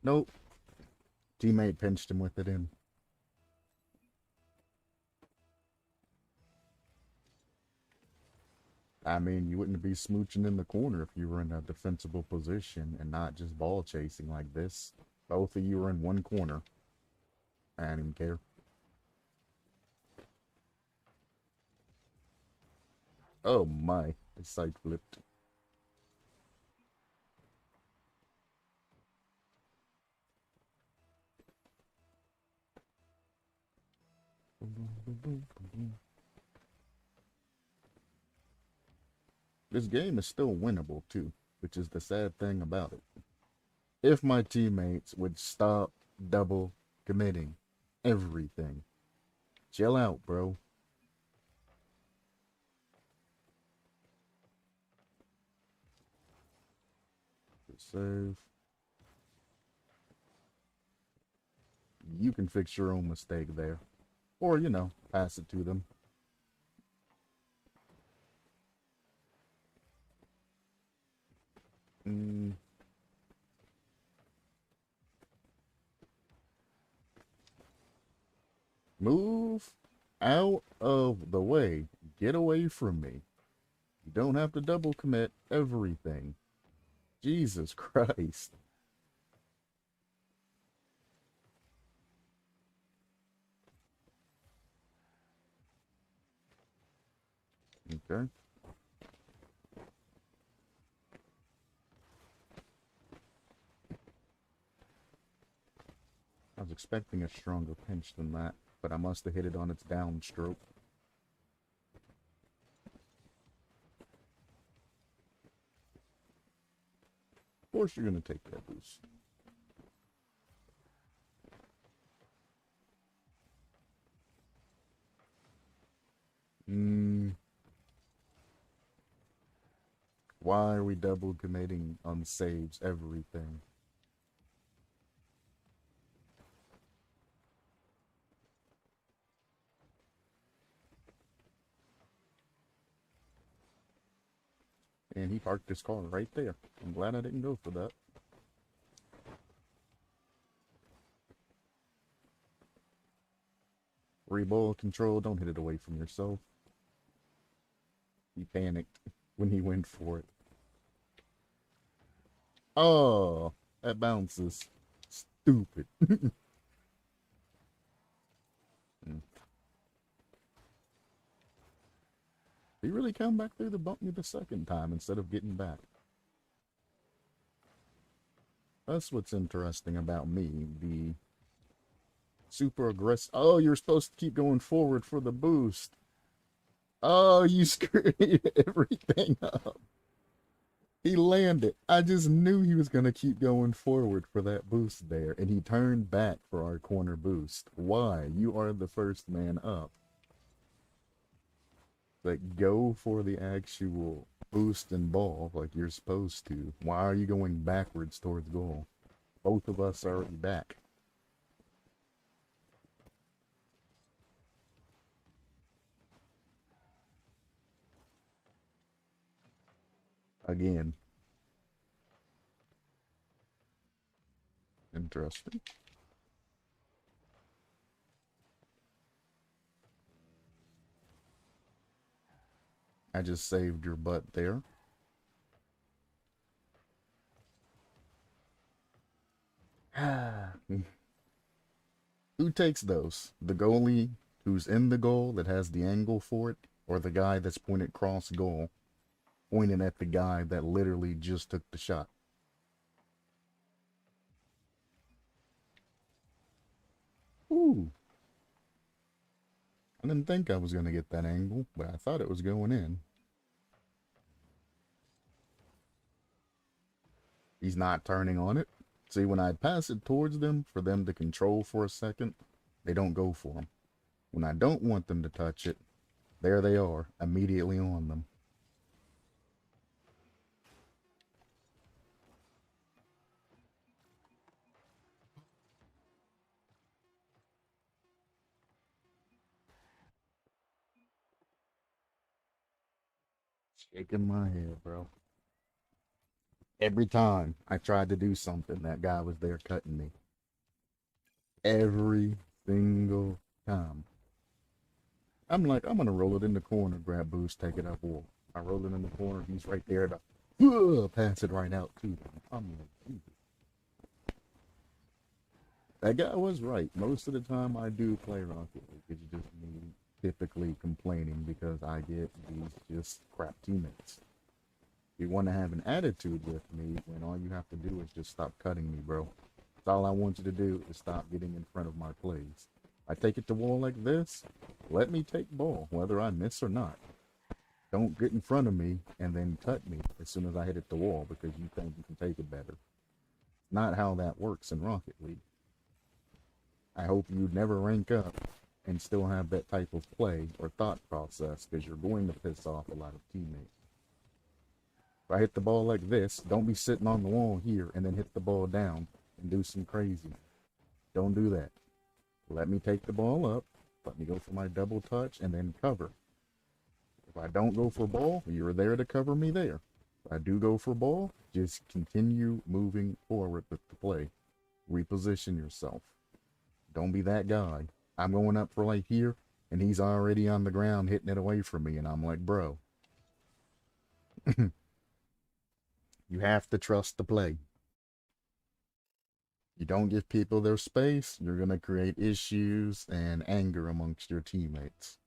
Nope. Teammate pinched him with it in. I mean, you wouldn't be smooching in the corner if you were in a defensible position and not just ball chasing like this. Both of you were in one corner. I didn't even care. Oh my, I side flipped. This game is still winnable too, which is the sad thing about it. If my teammates would stop double committing everything. Chill out, bro. Save. You can fix your own mistake there. Or, you know, pass it to them. Move out of the way. Get away from me. You don't have to double commit everything. Jesus Christ. Okay. I was expecting a stronger pinch than that, but I must have hit it on its downstroke. Of course you're going to take that boost. Why are we double committing on saves everything? And he parked his car right there. I'm glad I didn't go for that. Reball control, don't hit it away from yourself. He panicked when he went for it. Oh, that bounces. Stupid. He really come back there to bump me the second time instead of getting back. That's what's interesting about me. The super aggressive. Oh, you're supposed to keep going forward for the boost. Oh, you screwed everything up. He landed. I just knew he was going to keep going forward for that boost there. And he turned back for our corner boost. Why? You are the first man up. Like, go for the actual boost and ball like you're supposed to. Why are you going backwards towards goal? Both of us are already back. Again. Interesting. I just saved your butt there. Who takes those? The goalie who's in the goal that has the angle for it, or the guy that's pointed cross goal, pointing at the guy that literally just took the shot? Ooh. I didn't think I was going to get that angle, but I thought it was going in. He's not turning on it. See, when I pass it towards them for them to control for a second, they don't go for them. When I don't want them to touch it, there they are, immediately on them. Shaking my head, bro. Every time I tried to do something, that guy was there cutting me. Every single time. I'm like, I'm gonna roll it in the corner, grab boost, take it up wall. I roll it in the corner, he's right there to pass it right out to him. I'm like, Jesus. That guy was right. Most of the time I do play Rocket League. It's just me typically complaining because I get these just crap teammates. If you want to have an attitude with me, then all you have to do is just stop cutting me, bro. That's all I want you to do is stop getting in front of my plays. I take it to wall like this, let me take ball, whether I miss or not. Don't get in front of me and then cut me as soon as I hit it the wall because you think you can take it better. Not how that works in Rocket League. I hope you never rank up and still have that type of play or thought process because you're going to piss off a lot of teammates. If I hit the ball like this, don't be sitting on the wall here and then hit the ball down and do some crazy. Don't do that. Let me take the ball up. Let me go for my double touch and then cover. If I don't go for ball, you're there to cover me there. If I do go for ball, just continue moving forward with the play. Reposition yourself. Don't be that guy. I'm going up for like here, and he's already on the ground hitting it away from me, and I'm like, bro. You have to trust the play. You don't give people their space, you're going to create issues and anger amongst your teammates.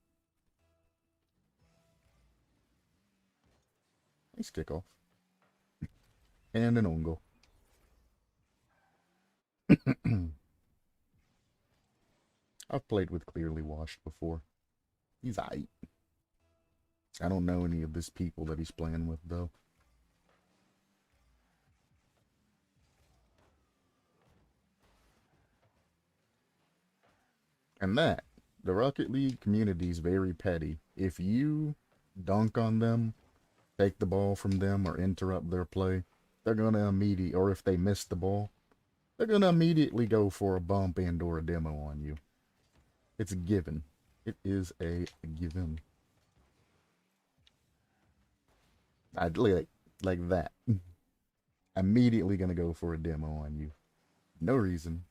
Nice kickoff. And an own goal. I've played with Clearly Washed before. He's aight. I don't know any of this people that he's playing with, though. And that, the Rocket League community is very petty. If you dunk on them, take the ball from them, or interrupt their play, they're going to immediately, or if they miss the ball, they're going to immediately go for a bump and or a demo on you. It's a given. It is a given. I'd like that. Immediately going to go for a demo on you. No reason.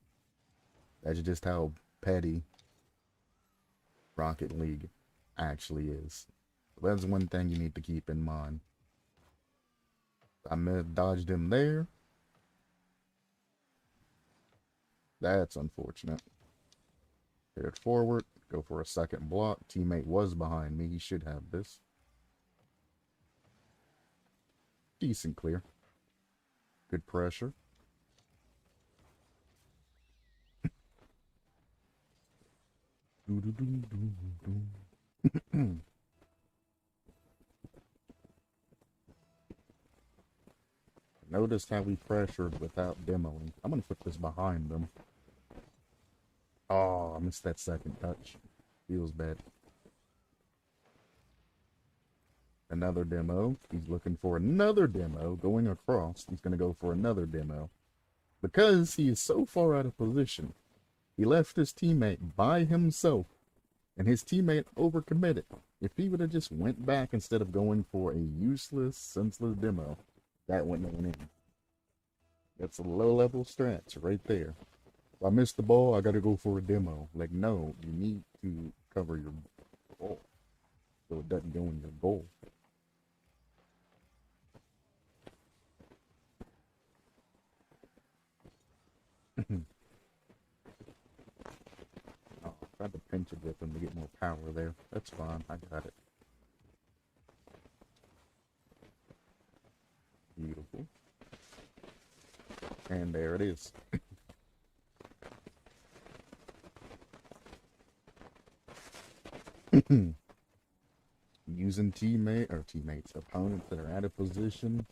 That's just how petty Rocket League actually is. That's one thing you need to keep in mind. I dodged him there. That's unfortunate. Paired forward. Go for a second block. Teammate was behind me. He should have this. Decent clear. Good pressure. Notice how we pressured without demoing. I'm going to put this behind them. Oh, I missed that second touch. Feels bad. Another demo. He's looking for another demo. Going across. He's going to go for another demo. Because he is so far out of position, he left his teammate by himself. And his teammate overcommitted. If he would have just went back instead of going for a useless, senseless demo, that wouldn't have went in. That's a low-level stretch right there. If I miss the ball, I got to go for a demo. Like, no, you need to cover your ball so it doesn't go in your goal. Oh, I tried to pinch it with him to get more power there. That's fine. I got it. Beautiful. And there it is. Using teammates, opponents that are out of position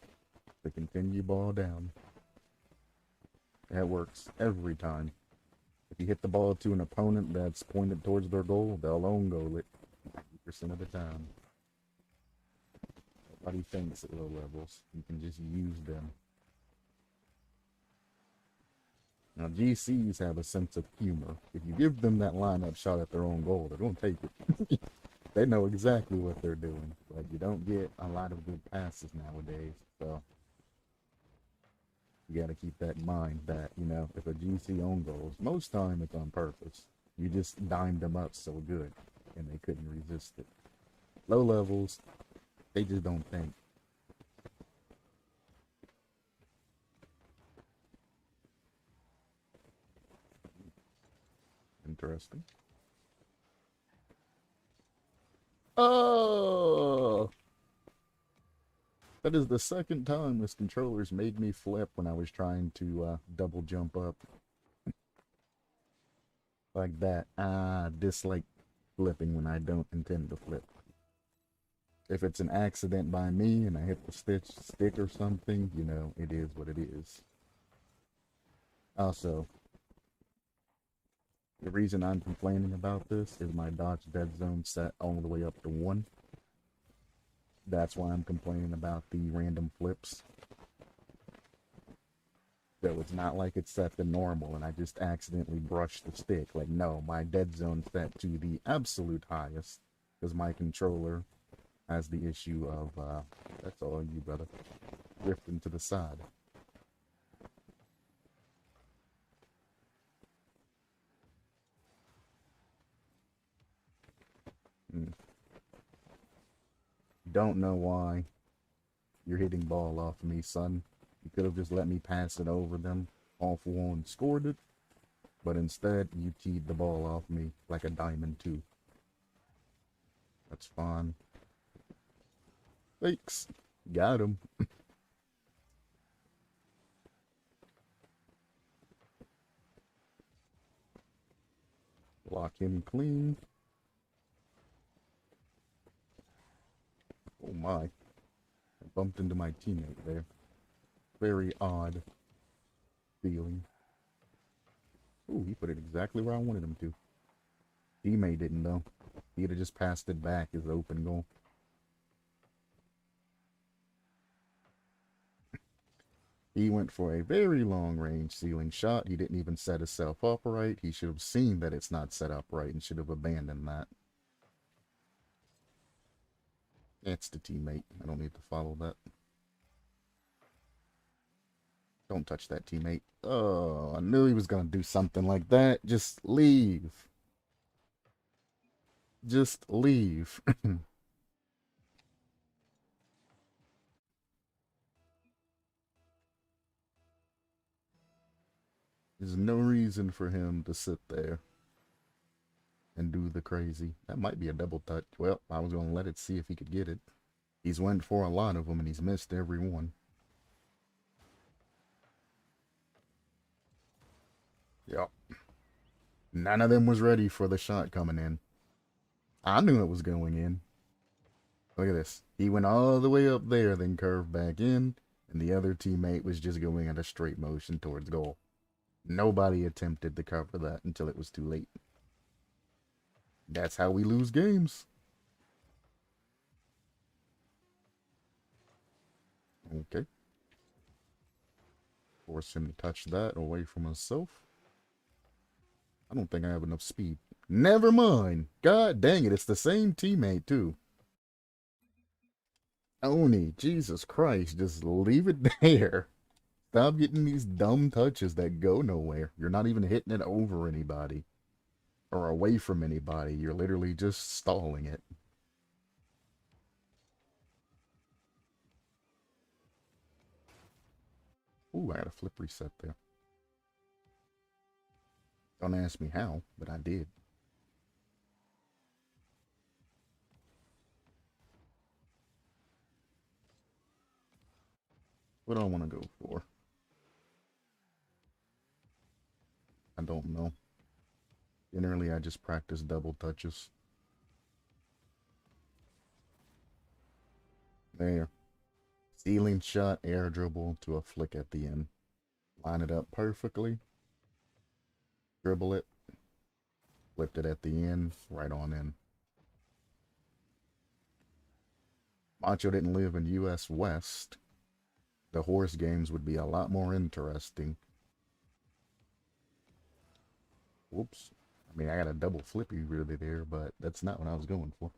to continue ball down. That works every time. If you hit the ball to an opponent that's pointed towards their goal, they'll own goal it 90% of the time. Nobody thinks at low levels. You can just use them. Now, GCs have a sense of humor. If you give them that lineup shot at their own goal, they're going to take it. They know exactly what they're doing. But you don't get a lot of good passes nowadays. So, you got to keep that in mind that, you know, if a GC own goals, most time it's on purpose. You just dimed them up so good, and they couldn't resist it. Low levels, they just don't think. Interesting. Oh! That is the second time this controller's made me flip when I was trying to double jump up. Like that. I dislike flipping when I don't intend to flip. If it's an accident by me and I hit the stick or something, you know, it is what it is. Also, the reason I'm complaining about this is my dodge dead zone set all the way up to 1. That's why I'm complaining about the random flips. So it's not like it's set to normal and I just accidentally brushed the stick. Like, no, my dead zone's set to the absolute highest because my controller has the issue of, that's all you, brother, drifting to the side. Don't know why you're hitting ball off me, son. You could have just let me pass it over them. Off one scored it. But instead, you teed the ball off me like a diamond, too. That's fine. Thanks. Got him. Lock him clean. Oh my. I bumped into my teammate there. Very odd feeling. Ooh, he put it exactly where I wanted him to. Teammate didn't though. He'd have just passed it back as open goal. He went for a very long range ceiling shot. He didn't even set himself up right. He should have seen that it's not set up right and should have abandoned that. It's the teammate. I don't need to follow that. Don't touch that, teammate. Oh, I knew he was going to do something like that. Just leave. Just leave. There's no reason for him to sit there and do the crazy. That might be a double touch. Well, I was going to let it see if he could get it. He's went for a lot of them and he's missed every one. Yep. None of them was ready for the shot coming in. I knew it was going in. Look at this. He went all the way up there, then curved back in, and the other teammate was just going at a straight motion towards goal. Nobody attempted to cover that until it was too late. That's how we lose games. Okay. Force him to touch that away from himself. I don't think I have enough speed. Never mind. God dang it, it's the same teammate too. Oni, Jesus Christ, just leave it there. Stop getting these dumb touches that go nowhere. You're not even hitting it over anybody. Or away from anybody. You're literally just stalling it. Ooh, I got a flip reset there. Don't ask me how, but I did. What do I want to go for? I don't know. Generally, I just practice double touches. There. Ceiling shot, air dribble to a flick at the end. Line it up perfectly. Dribble it. Flipped it at the end. Right on in. Macho didn't live in US West. The horse games would be a lot more interesting. Whoops. I mean, I got a double flippy really there, but that's not what I was going for.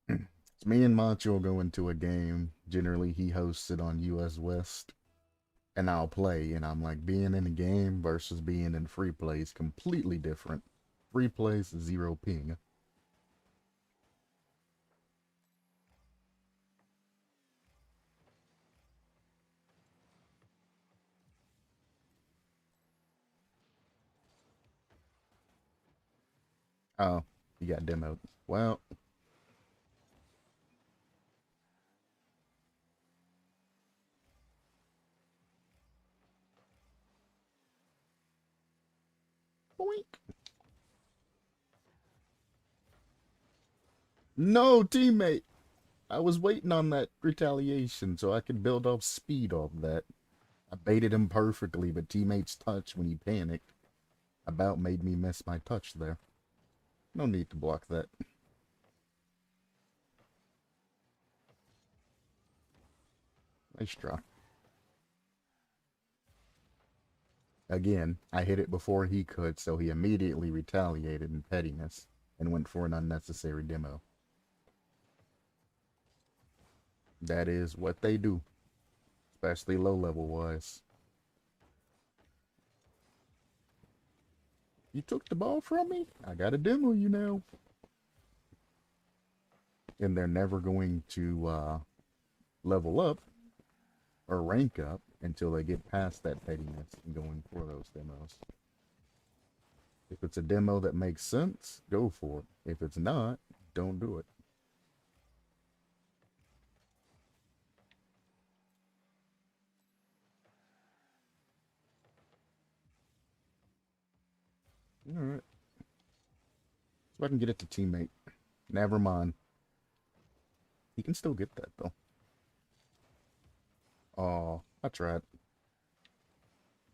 It's me and Macho go into a game. Generally, he hosts it on US West. And I'll play, and I'm like, being in a game versus being in free play is completely different. Free plays, 0 ping. Oh, you got demoed. Well, boink. No, teammate. I was waiting on that retaliation so I could build up speed off that. I baited him perfectly, but teammate's touch when he panicked about made me miss my touch there. No need to block that. Nice try. Again, I hit it before he could, so he immediately retaliated in pettiness and went for an unnecessary demo. That is what they do, especially low-level wise. You took the ball from me? I got a demo you now. And they're never going to level up or rank up until they get past that pettiness and going for those demos. If it's a demo that makes sense, go for it. If it's not, don't do it. Alright. So I can get it to teammate. Never mind. He can still get that, though. Oh, I tried.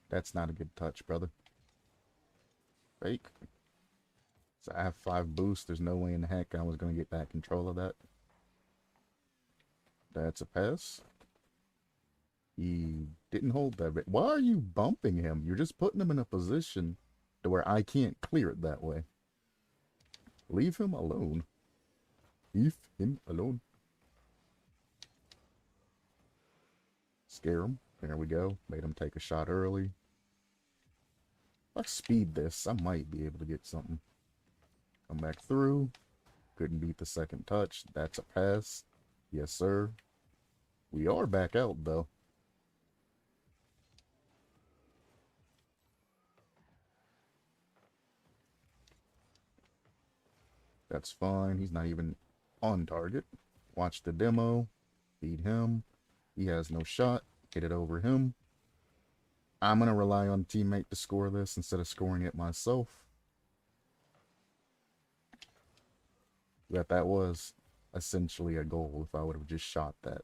That's not a good touch, brother. Fake. So I have 5 boosts. There's no way in the heck I was going to get back control of that. That's a pass. He didn't hold that. Why are you bumping him? You're just putting him in a position to where I can't clear it that way. Leave him alone. Leave him alone. Scare him. There we go. Made him take a shot early. If I speed this, I might be able to get something. Come back through. Couldn't beat the second touch. That's a pass. Yes, sir. We are back out, though. That's fine. He's not even on target. Watch the demo. Beat him. He has no shot. Hit it over him. I'm going to rely on teammate to score this instead of scoring it myself. But that was essentially a goal if I would have just shot that.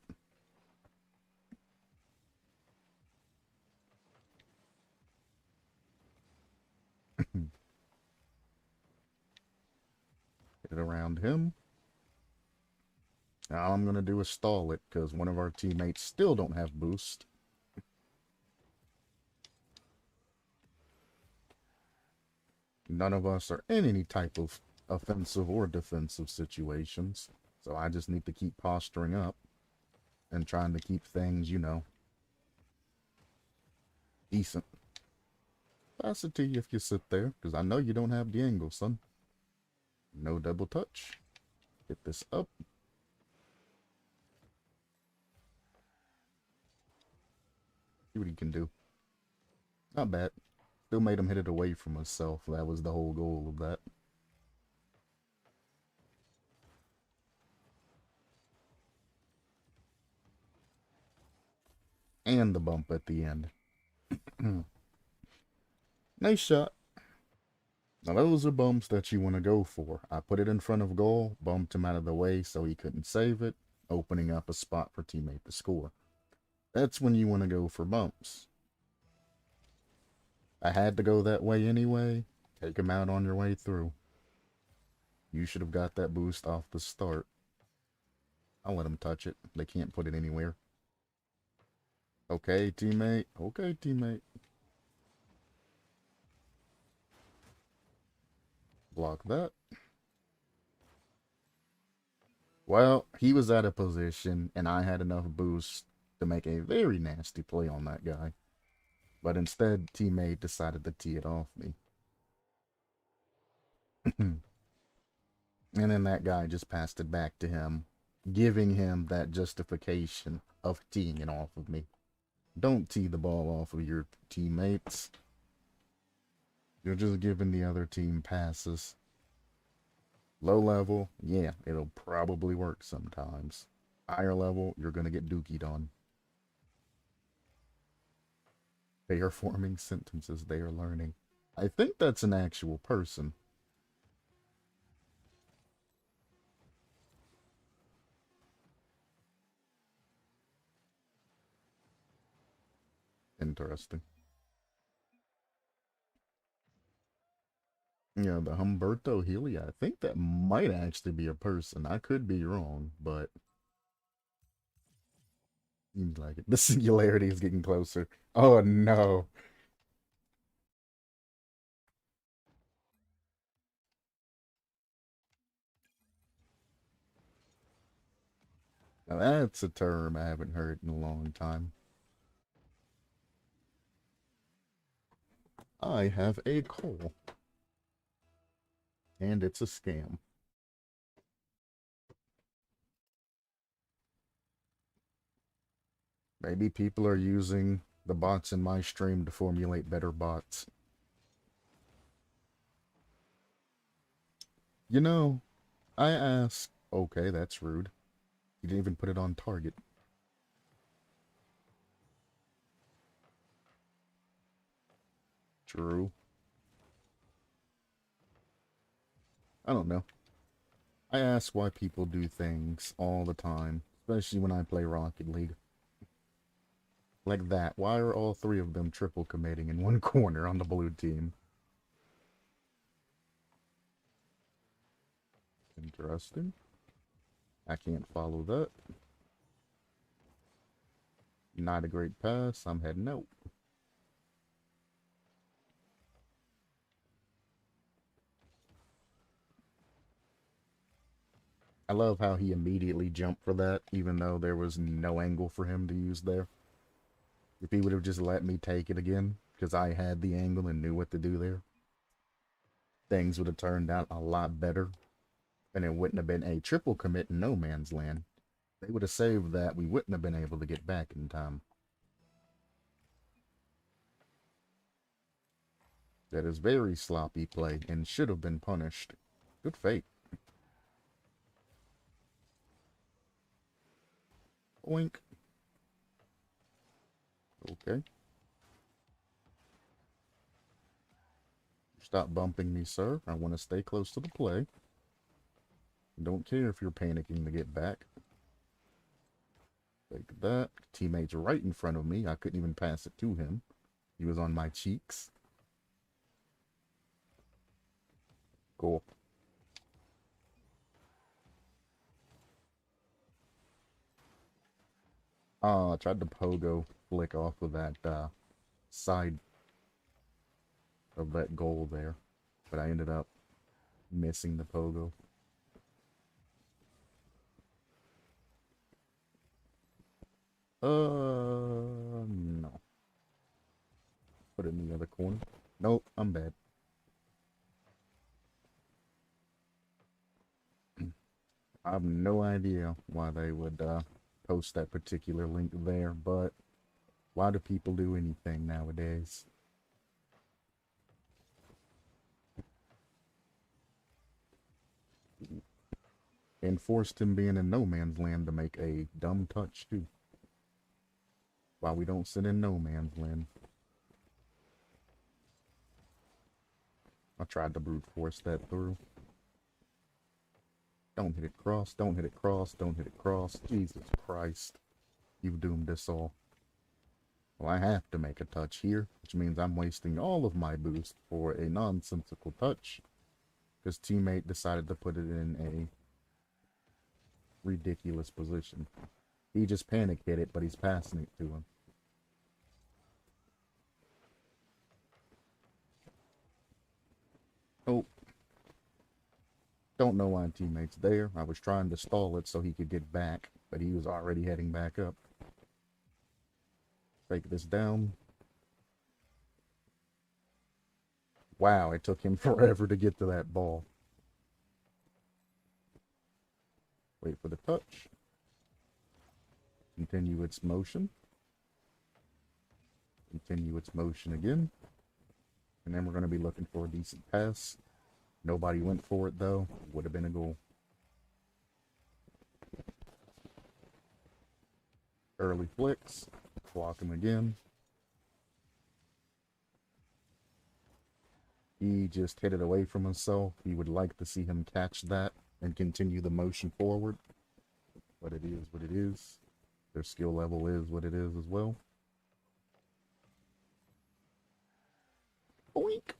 Hit it around him. Now all I'm going to do is stall it because one of our teammates still don't have boost. None of us are in any type of offensive or defensive situations. So I just need to keep posturing up and trying to keep things, you know, decent. Pass it to you if you sit there, because I know you don't have the angle, son. No double touch. Get this up. See what he can do. Not bad. Still made him hit it away from himself. That was the whole goal of that. And the bump at the end. Nice shot. Now those are bumps that you want to go for. I put it in front of goal, bumped him out of the way so he couldn't save it, opening up a spot for teammate to score. That's when you want to go for bumps. I had to go that way anyway. Take him out on your way through. You should have got that boost off the start. I'll let him touch it. They can't put it anywhere. Okay, teammate. Okay, teammate. Block that. Well, he was out of position, and I had enough boost to make a very nasty play on that guy. But instead, teammate decided to tee it off me. And then that guy just passed it back to him, giving him that justification of teeing it off of me. Don't tee the ball off of your teammates. You're just giving the other team passes. Low level, yeah, it'll probably work sometimes. Higher level, you're going to get dookied on. They are forming sentences they are learning. I think that's an actual person. Interesting. Yeah, the Humberto Healy, I think that might actually be a person. I could be wrong, but Like it. The singularity is getting closer. Oh no. Now that's a term I haven't heard in a long time. I have a call. And it's a scam. Maybe people are using the bots in my stream to formulate better bots. You know, I asked... Okay, that's rude. You didn't even put it on target. True. I don't know. I ask why people do things all the time, especially when I play Rocket League. Like that. Why are all three of them triple committing in one corner on the blue team? Interesting. I can't follow that. Not a great pass. I'm heading out. I love how he immediately jumped for that, even though there was no angle for him to use there. If he would have just let me take it again, because I had the angle and knew what to do there, things would have turned out a lot better. And it wouldn't have been a triple commit in no man's land. They would have saved that. We wouldn't have been able to get back in time. That is very sloppy play and should have been punished. Good fake. Oink. Okay. Stop bumping me, sir. I want to stay close to the play. Don't care if you're panicking to get back. Like that. Teammate's right in front of me. I couldn't even pass it to him. He was on my cheeks. Cool. I tried to pogo flick off of that side of that goal there, but I ended up missing the pogo. No. Put it in the other corner. Nope, I'm bad. I have no idea why they would post that particular link there, but why do people do anything nowadays? And forced him being in no man's land to make a dumb touch too. Why we don't sit in no man's land. I tried to brute force that through. Don't hit it cross, don't hit it cross, don't hit it cross. Jesus Christ. You've doomed us all. Well, I have to make a touch here, which means I'm wasting all of my boost for a nonsensical touch. Because teammate decided to put it in a ridiculous position. He just panic hit it, but he's passing it to him. Oh. Don't know why teammate's there. I was trying to stall it so he could get back, but he was already heading back up. Break this down. Wow, it took him forever to get to that ball. Wait for the touch. Continue its motion. Continue its motion again. And then we're going to be looking for a decent pass. Nobody went for it, though. Would have been a goal. Early flicks. Block him again. He just hit it away from himself. He would like to see him catch that and continue the motion forward. But it is what it is. Their skill level is what it is as well. Boink!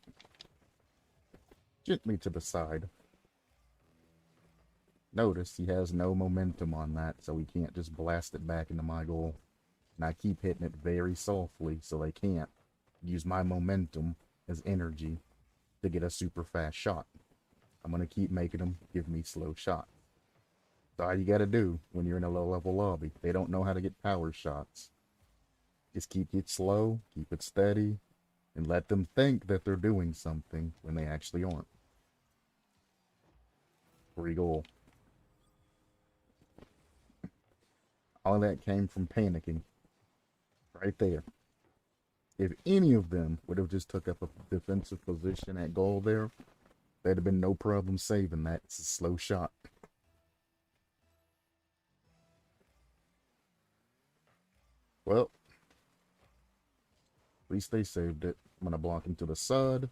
Gently to the side. Notice he has no momentum on that, so he can't just blast it back into my goal. And I keep hitting it very softly so they can't use my momentum as energy to get a super fast shot. I'm going to keep making them give me slow shots. That's all you got to do when you're in a low-level lobby. They don't know how to get power shots. Just keep it slow, keep it steady, and let them think that they're doing something when they actually aren't. Free goal. All of that came from panicking. Right there. If any of them would have just took up a defensive position at goal there, there'd have been no problem saving that. It's a slow shot. Well, at least they saved it. I'm going to block him to the side.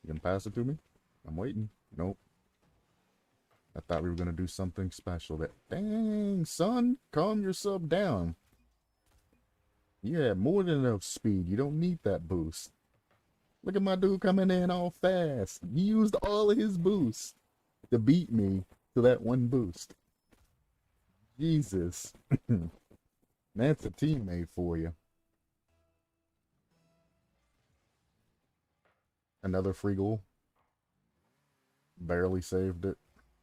You can pass it to me? I'm waiting. Nope. I thought we were going to do something special there. Dang, son. Calm yourself down. You have more than enough speed. You don't need that boost. Look at my dude coming in all fast. He used all of his boosts to beat me to that one boost. Jesus. That's a teammate for you. Another free goal. Barely saved it.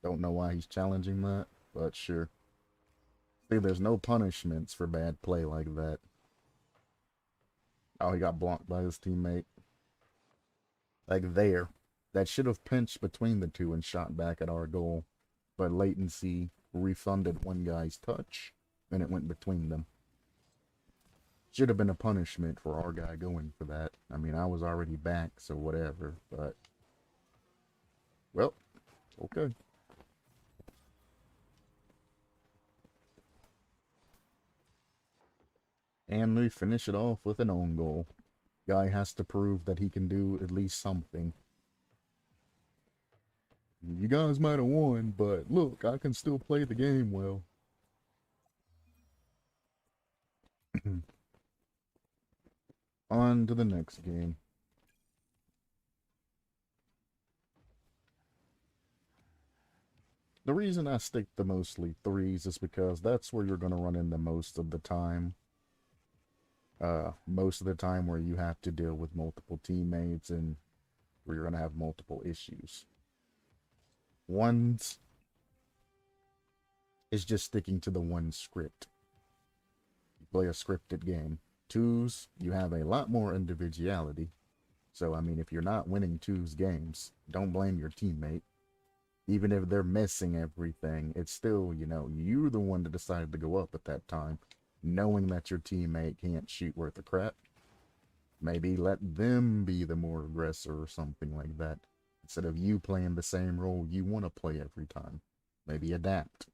Don't know why he's challenging that, but sure. See, there's no punishments for bad play like that. Oh, he got blocked by his teammate. Like there. That should have pinched between the two and shot back at our goal. But latency refunded one guy's touch, and it went between them. Should have been a punishment for our guy going for that. I mean, I was already back, so whatever, but... Well, okay. And we finish it off with an own goal. Guy has to prove that he can do at least something. You guys might have won, but look, I can still play the game well. On to the next game. The reason I stick to mostly threes is because that's where you're going to run in the most of the time. Most of the time where you have to deal with multiple teammates and where you're going to have multiple issues. Ones is just sticking to the one script. You play a scripted game. Twos, you have a lot more individuality. So, I mean, if you're not winning twos games, don't blame your teammate. Even if they're missing everything, it's still, you know, you're the one that decided to go up at that time, knowing that your teammate can't shoot worth a crap. Maybe let them be the more aggressor or something like that, instead of you playing the same role you want to play every time. Maybe adapt.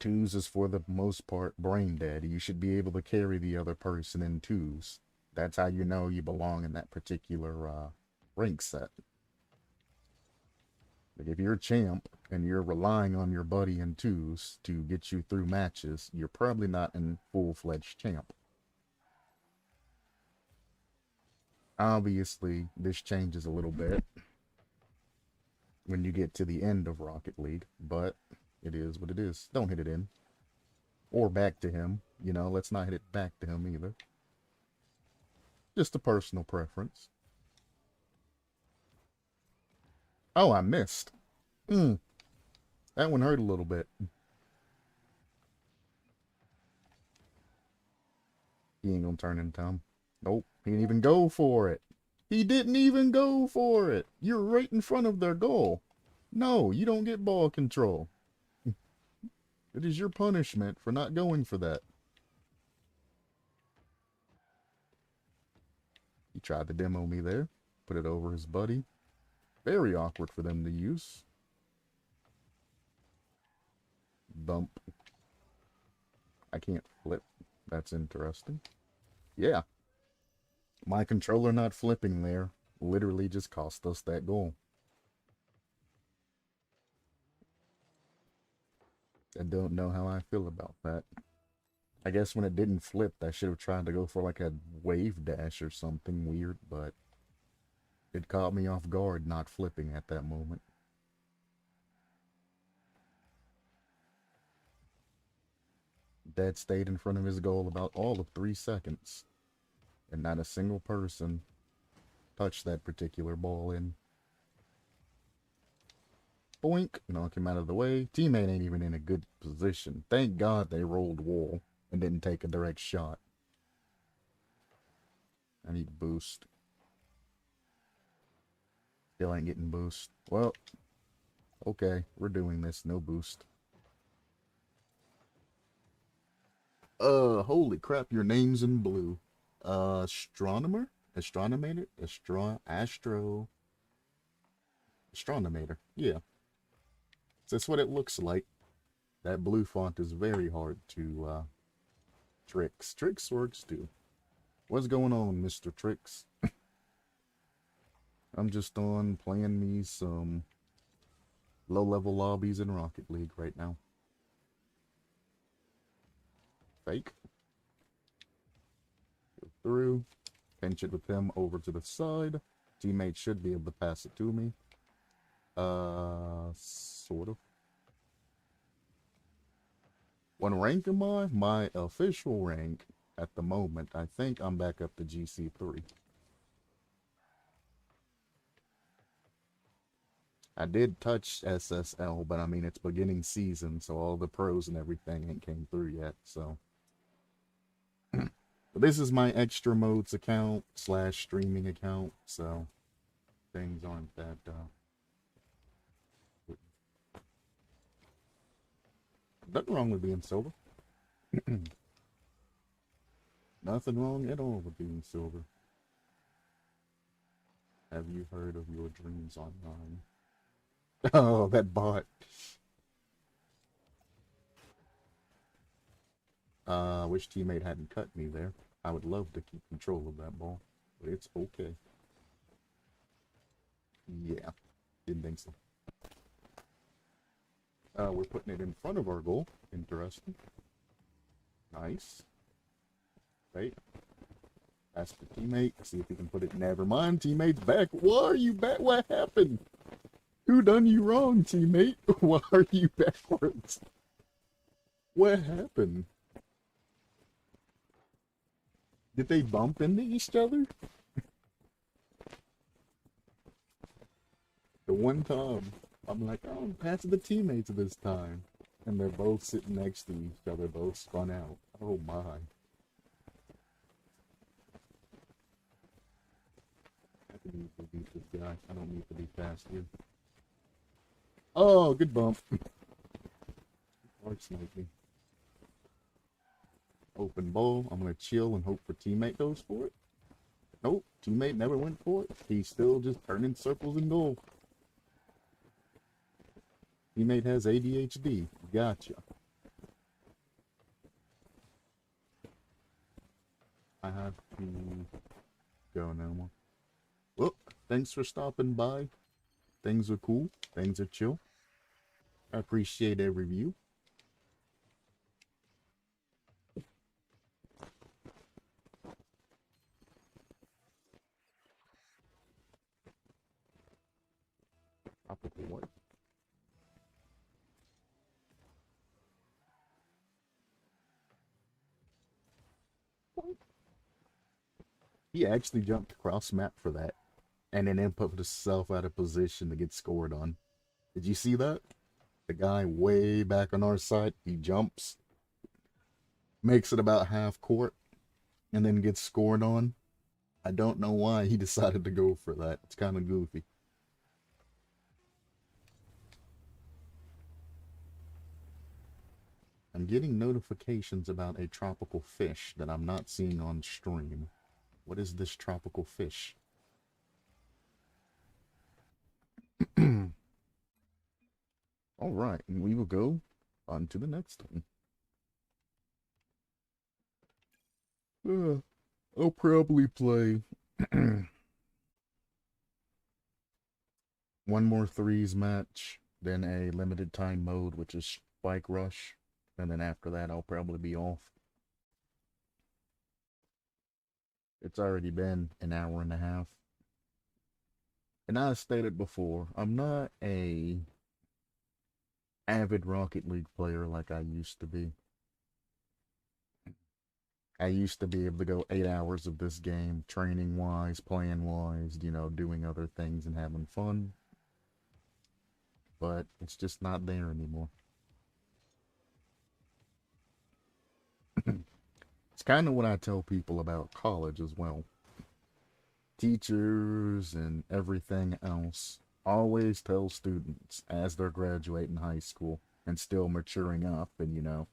Twos is for the most part brain dead. You should be able to carry the other person in twos. That's how you know you belong in that particular rank set. Like if you're a champ and you're relying on your buddy in twos to get you through matches, you're probably not in full-fledged champ. Obviously, this changes a little bit when you get to the end of Rocket League, but it is what it is. Don't hit it in. Or back to him. You know, let's not hit it back to him either. Just a personal preference. Oh, I missed. That one hurt a little bit. He ain't gonna turn in time. Nope, he didn't even go for it. He didn't even go for it. You're right in front of their goal. No, you don't get ball control. It is your punishment for not going for that. He tried to demo me there. Put it over his buddy. Very awkward for them to use. Bump. I can't flip. That's interesting. Yeah. My controller not flipping there literally just cost us that goal. I don't know how I feel about that. I guess when it didn't flip, I should have tried to go for like a wave dash or something weird, but it caught me off guard not flipping at that moment. Dead stayed in front of his goal about all of 3 seconds. And not a single person touched that particular ball in. Boink, knock him out of the way. Teammate ain't even in a good position. Thank God they rolled wall and didn't take a direct shot. I need boost. Still ain't getting boost. Well, okay, we're doing this. No boost. Holy crap, your name's in blue. Astronomer? Astronomator? Astronomator. Yeah. That's what it looks like. That blue font is very hard to, Tricks. Tricks works too. What's going on, Mr. Tricks? I'm just on playing me some low-level lobbies in Rocket League right now. Fake. Go through. Pinch it with him over to the side. Teammate should be able to pass it to me. Sort of. What rank am I? My official rank at the moment, I think I'm back up to GC3. I did touch SSL, but I mean, it's beginning season, so all the pros and everything ain't came through yet, so. But this is my extra modes account / streaming account, so things aren't that, nothing wrong with being silver. Nothing wrong at all with being silver. Have you heard of your dreams online? Oh, that bot. Wish teammate hadn't cut me there. I would love to keep control of that ball, but it's okay. Yeah, didn't think so. We're putting it in front of our goal. Interesting. Nice. Right. Ask the teammate. See if he can put it. Never mind. Teammate's back. Why are you back? What happened? Who done you wrong, teammate? Why are you backwards? What happened? Did they bump into each other? The one time, I'm like, oh, I'm passing the teammates this time. And they're both sitting next to each other, both spun out. Oh my. I can easily beat this guy. I don't need to be fast here. Oh, good bump. Hard snipe me. Open bowl. I'm gonna chill and hope for teammate goes for it. Nope, teammate never went for it. He's still just turning circles in goal. Teammate has ADHD. Gotcha. I have to go now. Well, thanks for stopping by. Things are cool. Things are chill. I appreciate every view. Probably what? He actually jumped across map for that. And then put himself out of position to get scored on. Did you see that? The guy way back on our side, he jumps, makes it about half court, and then gets scored on. I don't know why he decided to go for that. It's kind of goofy. I'm getting notifications about a tropical fish that I'm not seeing on stream. What is this tropical fish? All right, and we will go on to the next one. I'll probably play one more threes match, then a limited time mode, which is Spike Rush, and then after that I'll probably be off. It's already been an hour and a half. And I stated before, I'm not a avid Rocket League player like I used to be. I used to be able to go 8 hours of this game, training wise, playing wise, you know, doing other things and having fun. But it's just not there anymore. It's kind of what I tell people about college as well. Teachers and everything else always tell students as they're graduating high school and still maturing up and, you know,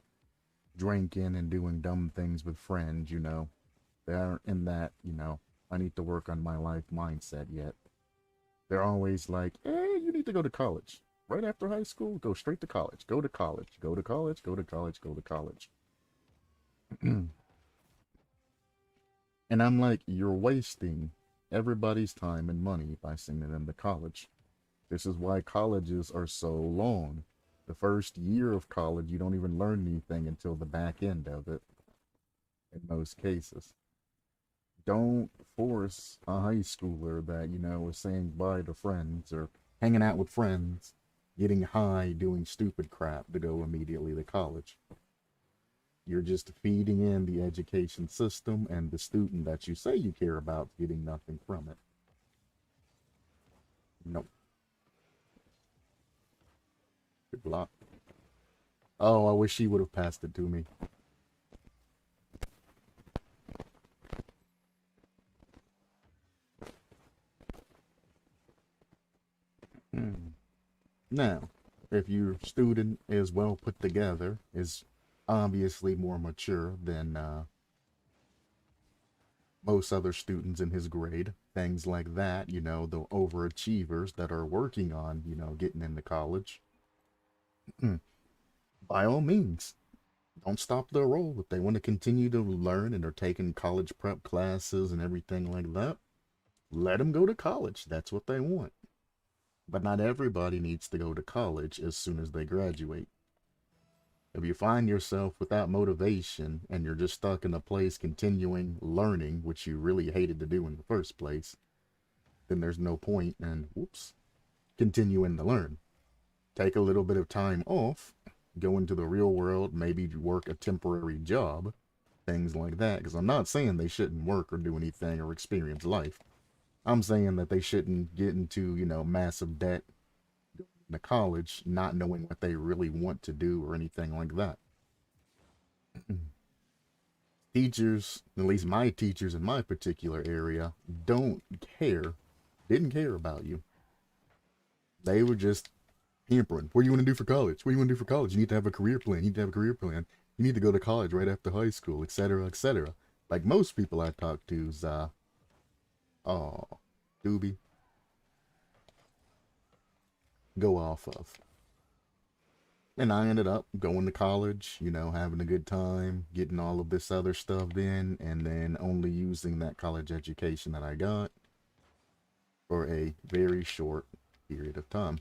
drinking and doing dumb things with friends, you know, they aren't in that, you know, I need to work on my life mindset yet. They're always like, hey, you need to go to college. Right after high school, go straight to college. Go to college. Go to college. Go to college. Go to college. And I'm like, you're wasting everybody's time and money by sending them to college. This is why colleges are so long. The first year of college, you don't even learn anything until the back end of it, in most cases. Don't force a high schooler that, you know, is saying bye to friends or hanging out with friends, getting high, doing stupid crap to go immediately to college. You're just feeding in the education system and the student that you say you care about getting nothing from it. Nope. Good luck. Oh, I wish he would have passed it to me. Now, if your student is well put together, is obviously more mature than most other students in his grade, things like that, you know, the overachievers that are working on, you know, getting into college, by all means, don't stop their role. If they want to continue to learn and are taking college prep classes and everything like that, let them go to college. That's what they want. But not everybody needs to go to college as soon as they graduate. If you find yourself without motivation and you're just stuck in a place continuing learning, which you really hated to do in the first place, then there's no point in, whoops, continuing to learn. Take a little bit of time off, go into the real world, maybe work a temporary job, things like that. Because I'm not saying they shouldn't work or do anything or experience life. I'm saying that they shouldn't get into, you know, massive debt in college, not knowing what they really want to do or anything like that. Teachers, at least my teachers in my particular area, don't care, didn't care about you. They were just pampering. What do you want to do for college? What do you want to do for college? You need to have a career plan. You need to have a career plan. You need to go to college right after high school, etc., etc. Like most people I talk to's, oh, doobie, go off of. And I ended up going to college, you know, having a good time, getting all of this other stuff in, and then only using that college education that I got for a very short period of time.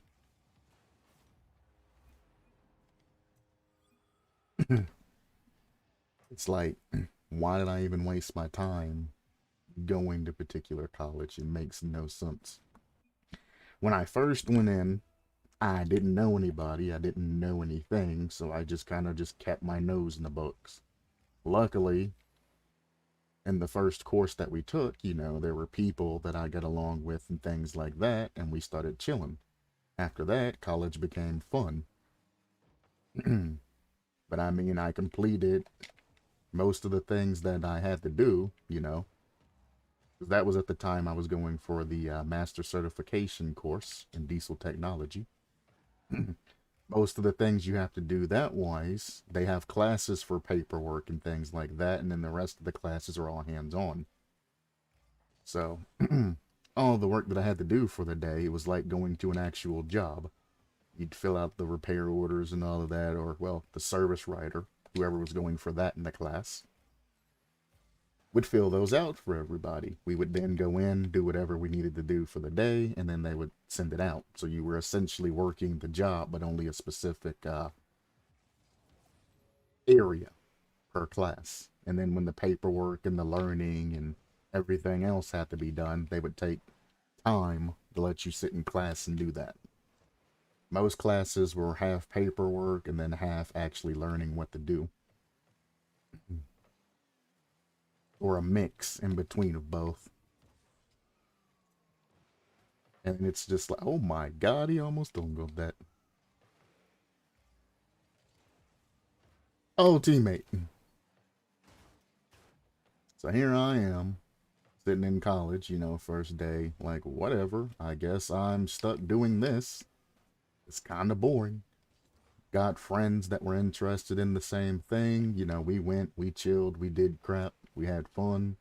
It's like, why did I even waste my time going to particular college? It makes no sense. When I first went in, I didn't know anybody, I didn't know anything, so I just kind of just kept my nose in the books. Luckily, in the first course that we took, you know, there were people that I got along with and things like that, and we started chilling. After that, college became fun. But I mean, I completed most of the things that I had to do, you know. That was at the time I was going for the master certification course in diesel technology. Most of the things you have to do that wise, they have classes for paperwork and things like that, and then the rest of the classes are all hands-on. So, all the work that I had to do for the day, it was like going to an actual job. You'd fill out the repair orders and all of that, or, well, the service writer, whoever was going for that in the class, would fill those out for everybody. We would then go in, do whatever we needed to do for the day, and then they would send it out. So you were essentially working the job, but only a specific area per class. And then when the paperwork and the learning and everything else had to be done, they would take time to let you sit in class and do that. Most classes were half paperwork and then half actually learning what to do. or a mix in between of both. And it's just like, oh my god, he almost don't go that. Oh, teammate. So here I am, sitting in college, you know, first day, like, whatever. I guess I'm stuck doing this. It's kind of boring. Got friends that were interested in the same thing. You know, we went, we chilled, we did crap, we had fun.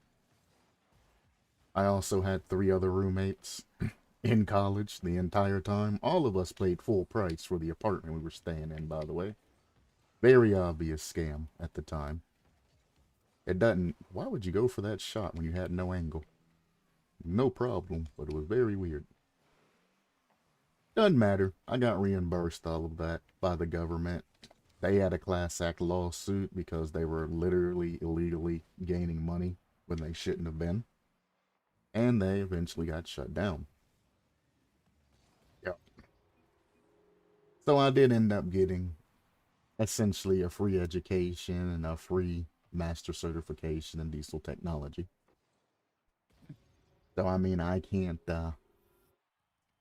I also had 3 other roommates in college the entire time. All of us paid full price for the apartment we were staying in, by the way. Very obvious scam at the time. It doesn't. Why would you go for that shot when you had no angle? No problem, but it was very weird. Doesn't matter. I got reimbursed all of that by the government. They had a class act lawsuit because they were literally illegally gaining money when they shouldn't have been. And they eventually got shut down. Yep. So I did end up getting essentially a free education and a free master certification in diesel technology. So I mean, I can't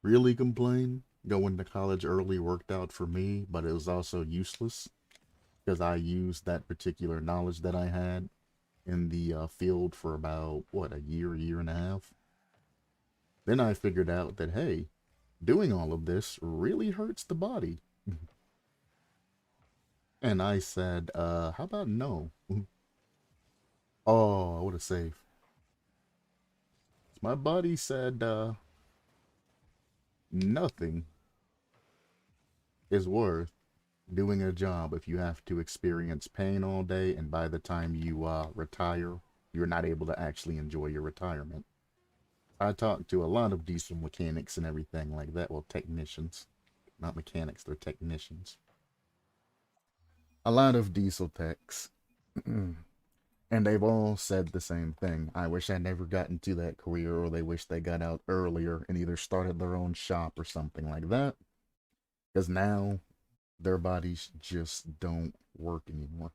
really complain. Going to college early worked out for me, but it was also useless because I used that particular knowledge that I had in the field for about, what, a year and a half. Then I figured out that, hey, doing all of this really hurts the body. And I said, how about no? Oh, what a save. My body said, nothing is worth doing a job if you have to experience pain all day, and by the time you retire, you're not able to actually enjoy your retirement. I talked to a lot of diesel mechanics and everything like that. Well, technicians. Not mechanics, they're technicians. A lot of diesel techs. And they've all said the same thing. I wish I never got into that career, or they wish they got out earlier and either started their own shop or something like that. Because now their bodies just don't work anymore.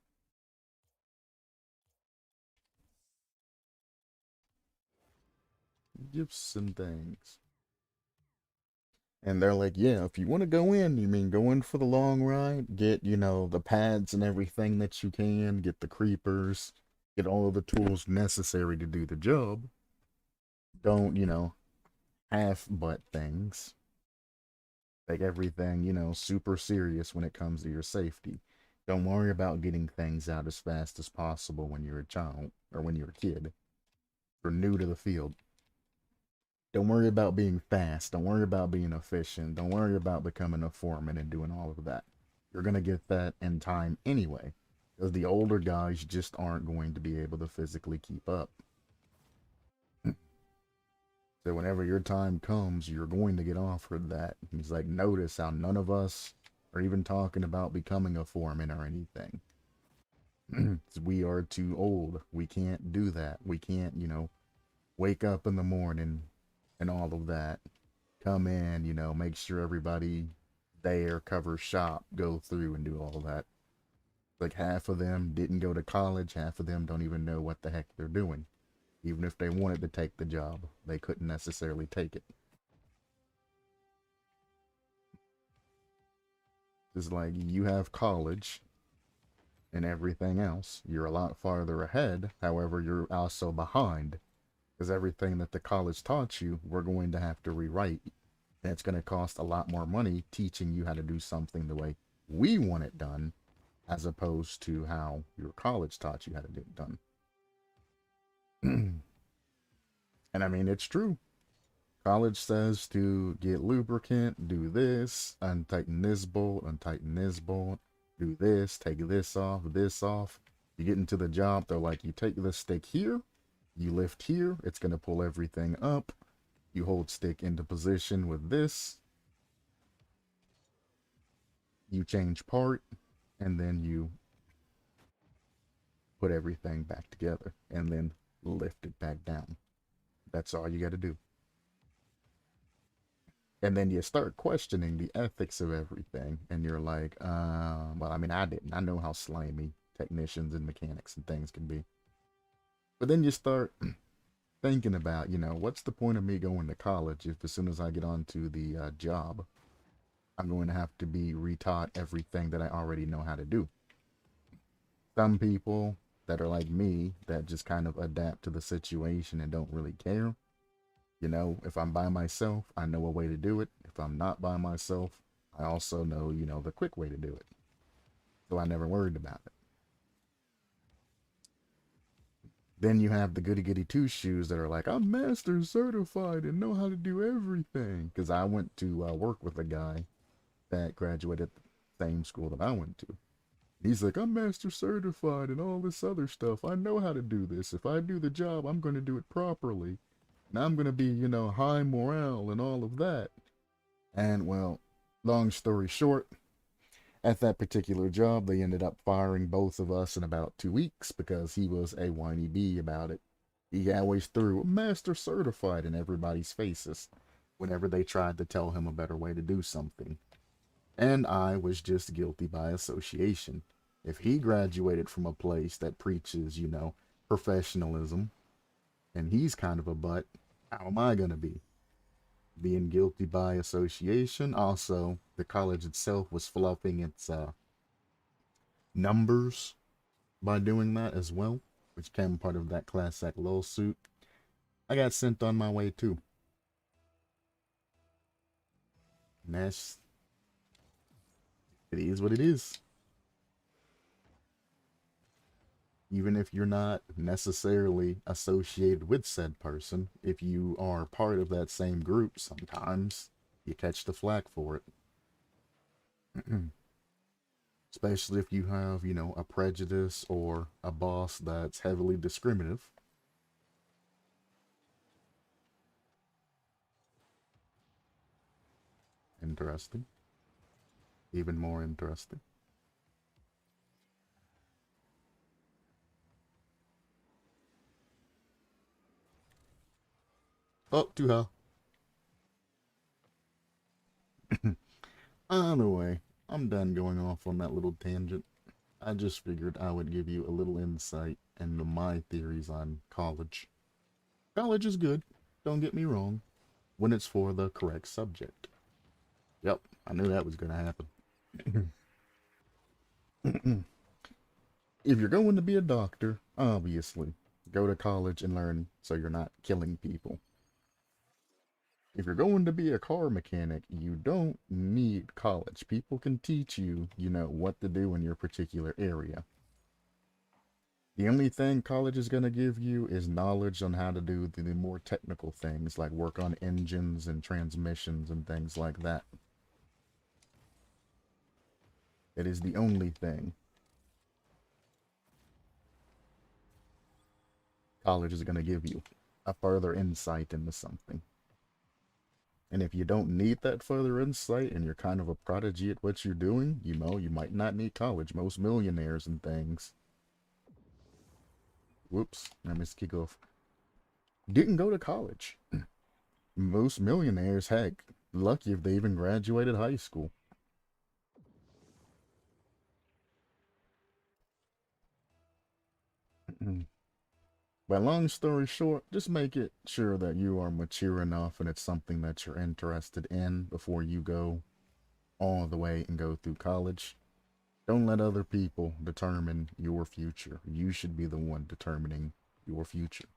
Gifts and things. And they're like, yeah, if you want to go in, you mean go in for the long ride, get, you know, the pads and everything that you can, get the creepers, get all of the tools necessary to do the job. Don't, you know, half butt things. Take everything, you know, super serious when it comes to your safety. Don't worry about getting things out as fast as possible when you're a child or when you're a kid or new to the field. Don't worry about being fast. Don't worry about being efficient. Don't worry about becoming a foreman and doing all of that. You're going to get that in time anyway, because the older guys just aren't going to be able to physically keep up. So whenever your time comes, you're going to get offered that. He's like, notice how none of us are even talking about becoming a foreman or anything. We are too old. We can't do that. We can't, you know, wake up in the morning and all of that. Come in, you know, make sure everybody there, cover shop, go through and do all of that. Like half of them didn't go to college, half of them don't even know what the heck they're doing. Even if they wanted to take the job, they couldn't necessarily take it. It's like you have college and everything else. You're a lot farther ahead. However, you're also behind because everything that the college taught you, we're going to have to rewrite. And it's going to cost a lot more money teaching you how to do something the way we want it done, as opposed to how your college taught you how to do it done. And I mean, it's true. College says to get lubricant, do this, untighten this bolt, untighten this bolt, do this, take this off, this off. You get into the job, they're like, you take the stick here, you lift here, it's going to pull everything up. You hold stick into position with this. You change part, and then you put everything back together, and then lift it back down. That's all you got to do. And then you start questioning the ethics of everything, and you're like, well, I mean, I didn't. I know how slimy technicians and mechanics and things can be. But then you start thinking about, what's the point of me going to college if as soon as I get onto the job, I'm going to have to be retaught everything that I already know how to do. Some people that are like me that just kind of adapt to the situation and don't really care. If I'm by myself, I know a way to do it. If I'm not by myself, I also know, the quick way to do it. So I never worried about it. Then you have the goody goody two shoes that are like, I'm master certified and know how to do everything. Because I went to work with a guy that graduated the same school that I went to. He's like, I'm master certified and all this other stuff. I know how to do this. If I do the job, I'm going to do it properly. And I'm going to be, high morale and all of that. And, well, long story short, at that particular job, they ended up firing both of us in about 2 weeks because he was a whiny bee about it. He always threw master certified in everybody's faces whenever they tried to tell him a better way to do something. And I was just guilty by association. If he graduated from a place that preaches, professionalism, and he's kind of a butt, how am I going to be? Being guilty by association. Also, the college itself was fluffing its numbers by doing that as well, which came part of that class act lawsuit. I got sent on my way too. And it is what it is. Even if you're not necessarily associated with said person, if you are part of that same group, sometimes you catch the flack for it. Especially if you have, a prejudice or a boss that's heavily discriminative. Interesting. Even more interesting. Oh, too high. Either way, I'm done going off on that little tangent. I just figured I would give you a little insight into my theories on college. College is good, don't get me wrong, when it's for the correct subject. Yep, I knew that was going to happen. If you're going to be a doctor, obviously, go to college and learn so you're not killing people. If you're going to be a car mechanic, you don't need college. People can teach you, what to do in your particular area. The only thing college is going to give you is knowledge on how to do the more technical things, like work on engines and transmissions and things like that. It is the only thing college is going to give you, a further insight into something. And if you don't need that further insight and you're kind of a prodigy at what you're doing, you might not need college. Most millionaires and things. Whoops, I missed kickoff. Didn't go to college. Most millionaires, heck, lucky if they even graduated high school. But long story short, just make it sure that you are mature enough and it's something that you're interested in before you go all the way and go through college. Don't let other people determine your future. You should be the one determining your future.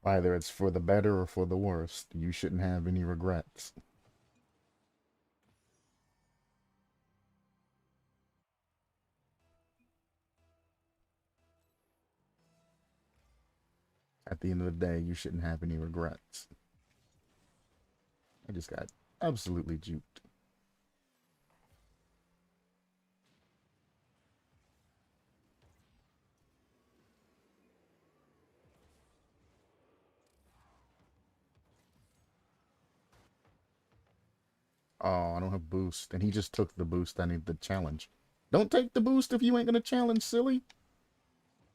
Either it's for the better or for the worst. You shouldn't have any regrets. At the end of the day, you shouldn't have any regrets. I just got absolutely juked. Oh, I don't have boost. And he just took the boost I need to challenge. Don't take the boost if you ain't gonna challenge, silly.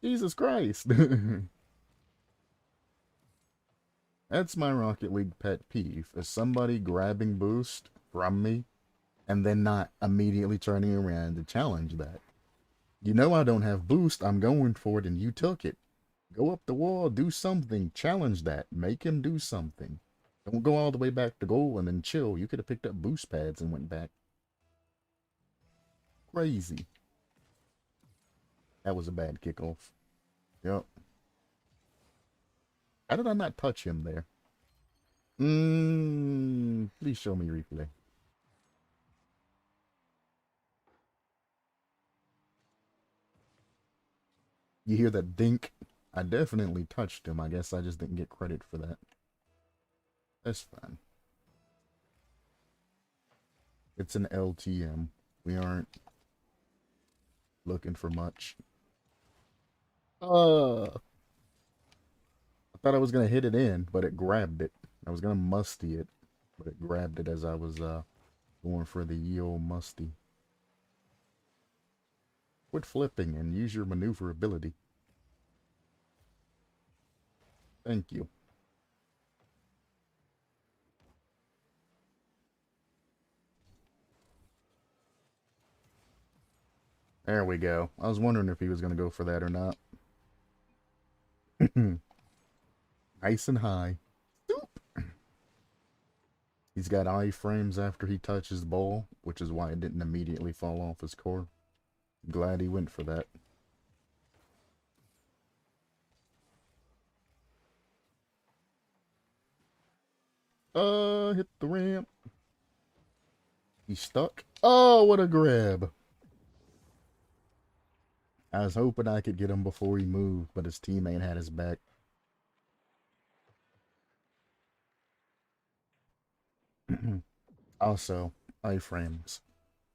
Jesus Christ. That's my Rocket League pet peeve. Is somebody grabbing boost from me and then not immediately turning around to challenge that. You know I don't have boost, I'm going for it, and you took it. Go up the wall, do something, challenge that, make him do something. Don't go all the way back to goal and then chill. You could have picked up boost pads and went back. Crazy. That was a bad kickoff. Yep. How did I not touch him there? Please show me replay. You hear that dink? I definitely touched him. I guess I just didn't get credit for that. That's fine. It's an LTM. We aren't looking for much. I thought I was gonna hit it in, but it grabbed it. I was gonna musty it, but it grabbed it as I was going for the ye old musty. Quit flipping and use your maneuverability. Thank you. There we go. I was wondering if he was going to go for that or not. Nice and high. Doop. He's got iframes after he touches the ball, which is why it didn't immediately fall off his core. Glad he went for that. Hit the ramp. He's stuck. Oh, what a grab. I was hoping I could get him before he moved, but his teammate had his back. Also, iframes.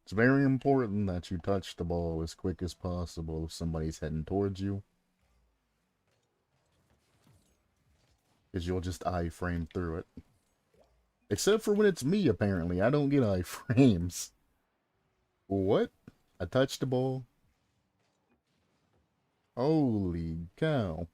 It's very important that you touch the ball as quick as possible if somebody's heading towards you. Because you'll just iframe through it. Except for when it's me, apparently. I don't get iframes. What? I touched the ball? Holy cow.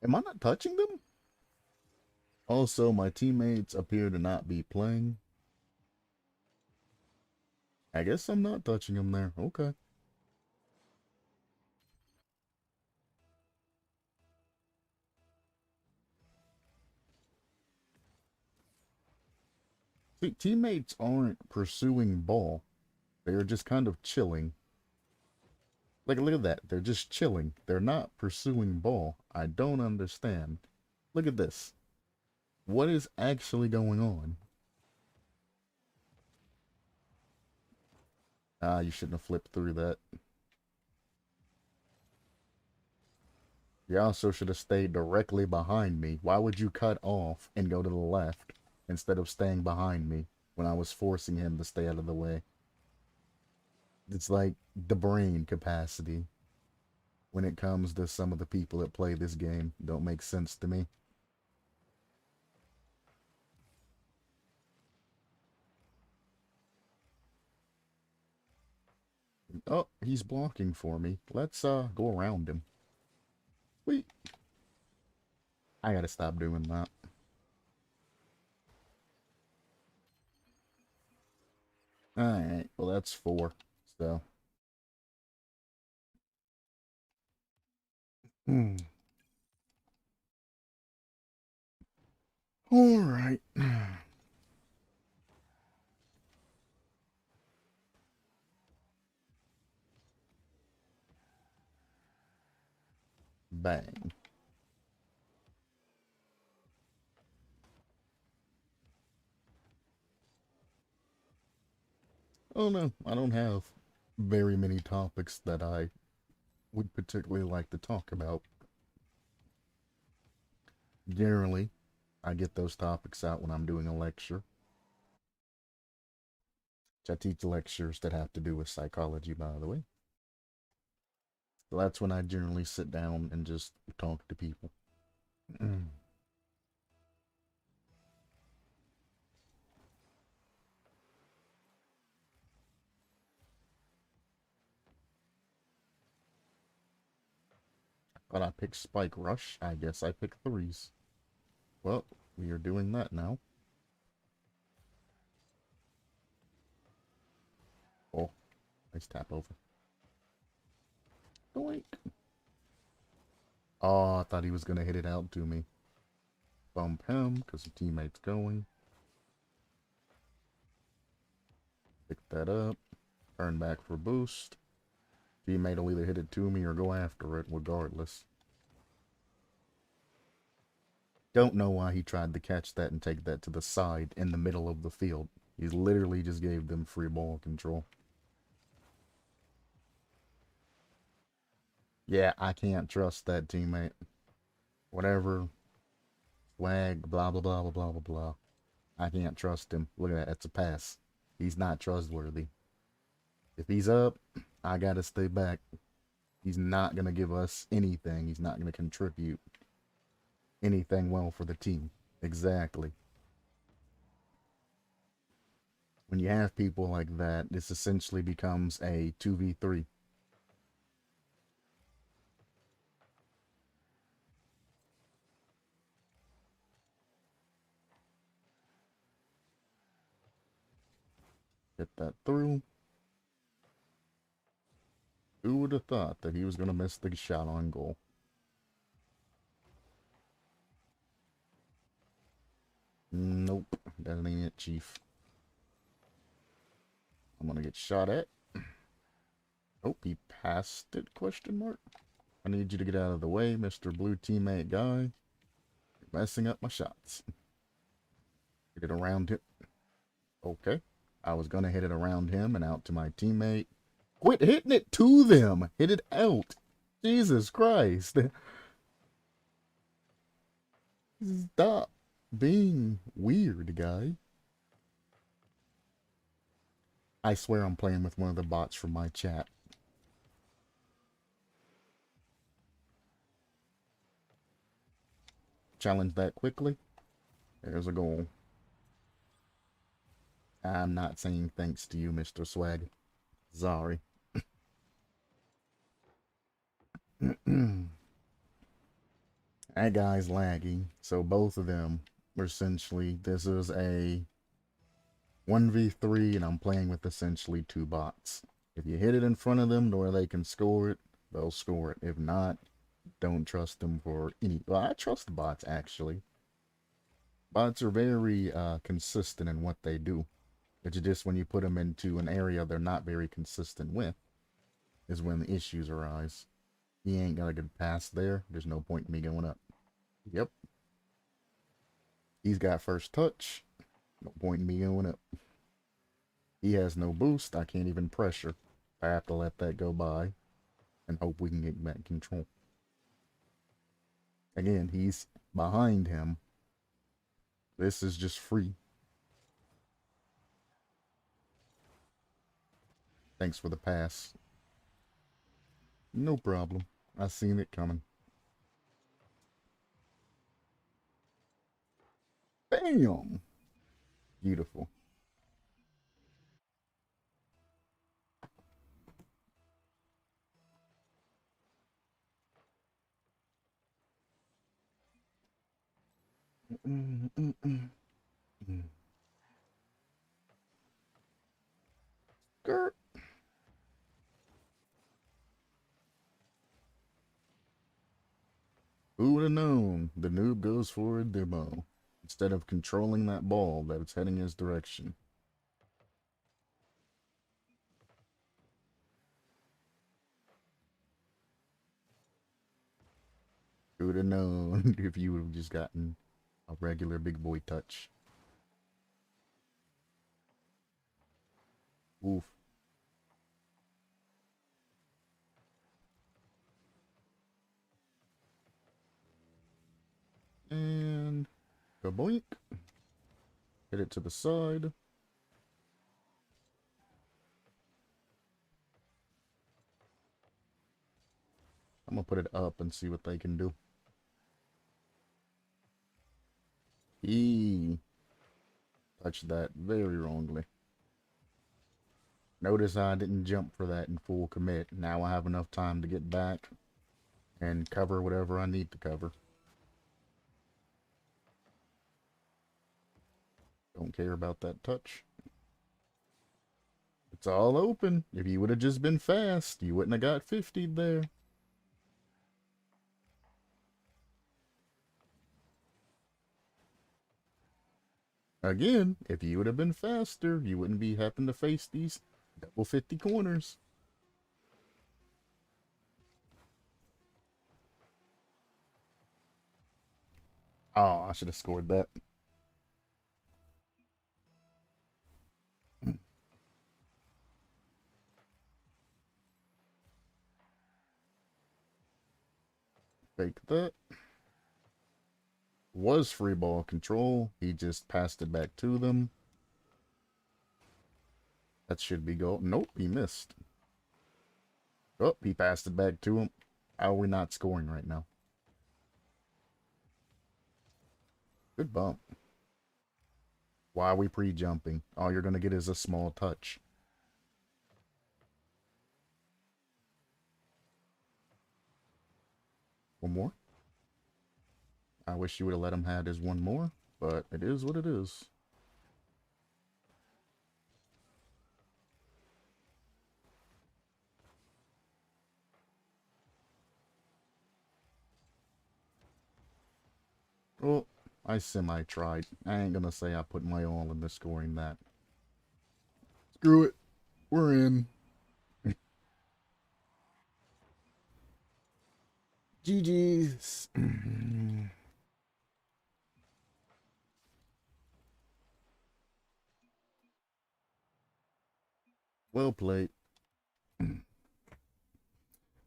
Am I not touching them? Also, my teammates appear to not be playing. I guess I'm not touching them there. Okay. See, teammates aren't pursuing ball. They're just kind of chilling. Like, look at that. They're just chilling. They're not pursuing ball. I don't understand. Look at this. What is actually going on? Ah, you shouldn't have flipped through that. You also should have stayed directly behind me. Why would you cut off and go to the left instead of staying behind me when I was forcing him to stay out of the way? It's like the brain capacity when it comes to some of the people that play this game. Don't make sense to me. Oh, he's blocking for me. Let's go around him. Wait. I gotta stop doing that. Alright, well that's 4. So. Alright. Bang. Oh no, I don't have very many topics that I would particularly like to talk about. Generally, I get those topics out when I'm doing a lecture. I teach lectures that have to do with psychology, by the way. So that's when I generally sit down and just talk to people. But I picked Spike Rush. I guess I picked threes. Well, we are doing that now. Oh, nice tap over. Doink. Oh, I thought he was going to hit it out to me. Bump him because the teammate's going. Pick that up. Turn back for boost. Teammate will either hit it to me or go after it, regardless. Don't know why he tried to catch that and take that to the side in the middle of the field. He literally just gave them free ball control. Yeah, I can't trust that teammate. Whatever. Swag, blah, blah, blah, blah, blah, blah, blah. I can't trust him. Look at that. It's a pass. He's not trustworthy. If he's up, I gotta stay back. He's not gonna give us anything. He's not gonna contribute anything well for the team. Exactly. When you have people like that, this essentially becomes a 2v3. Get that through. Who would have thought that he was going to miss the shot on goal? Nope, that ain't it, Chief. I'm going to get shot at. Oh, he passed it, question mark. I need you to get out of the way, Mr. Blue teammate guy. You're messing up my shots. Hit it around him. Okay. I was going to hit it around him and out to my teammate. Quit hitting it to them. Hit it out. Jesus Christ. Stop being weird, guy. I swear I'm playing with one of the bots from my chat. Challenge that quickly. There's a goal. I'm not saying thanks to you, Mr. Swag. Sorry. That guy's lagging. So both of them are essentially, this is a 1v3 and I'm playing with essentially two bots. If you hit it in front of them to where they can score it, they'll score it. If not, don't trust them for any... Well, I trust the bots, actually. Bots are very consistent in what they do. It's just when you put them into an area they're not very consistent with is when the issues arise. He ain't got a good pass there. There's no point in me going up. Yep. He's got first touch. No point in me going up. He has no boost. I can't even pressure. I have to let that go by and hope we can get back control. Again, he's behind him. This is just free. Thanks for the pass. No problem. I seen it coming. Bam! Beautiful. Skirt. Who would have known? The noob goes for a demo instead of controlling that ball that it's heading his direction. Who would have known if you would have just gotten a regular big boy touch? Oof. And kaboink. Hit it to the side. I'm gonna put it up and see what they can do. He touched that very wrongly. Notice I didn't jump for that in full commit. Now I have enough time to get back and cover whatever I need to cover. Don't care about that touch. It's all open. If you would have just been fast, you wouldn't have got 50'd there. Again, if you would have been faster, you wouldn't be having to face these double 50 corners. Oh, I should have scored that. Fake that. Was free ball control. He just passed it back to them. That should be goal. Nope, he missed. Oh, he passed it back to him. How are we not scoring right now? Good bump. Why are we pre-jumping? All you're going to get is a small touch. One more. I wish you would have let him have his one more, but it is what it is. Well, I semi-tried. I ain't gonna say I put my all into scoring that. Screw it. We're in. GG's. Well played. I'm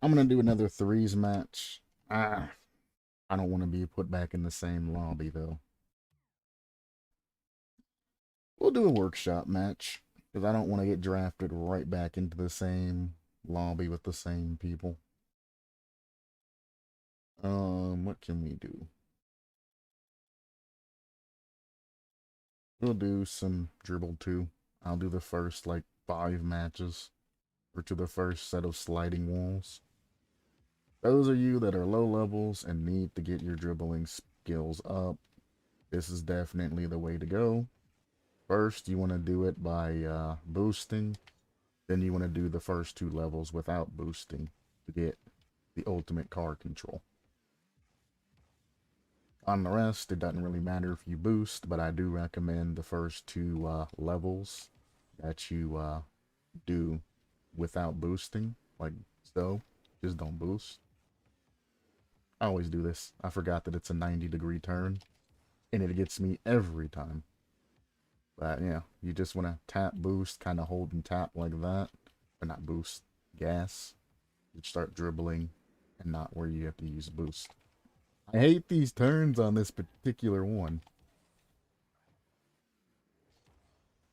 gonna do another threes match. I don't want to be put back in the same lobby though. We'll do a workshop match because I don't want to get drafted right back into the same lobby with the same people. What can we do? We'll do some dribble 2. I'll do the first like 5 matches, or to the first set of sliding walls. Those of you that are low levels and need to get your dribbling skills up, this is definitely the way to go. First, you want to do it by boosting. Then you want to do the first 2 levels without boosting to get the ultimate car control. On the rest, it doesn't really matter if you boost, but I do recommend the first 2 levels that you do without boosting, like so. Just don't boost. I always do this. I forgot that it's a 90-degree turn, and it gets me every time. But yeah, you just want to tap, boost, kind of hold and tap like that, but not boost, gas. You start dribbling, and not where you have to use boost. I hate these turns on this particular one.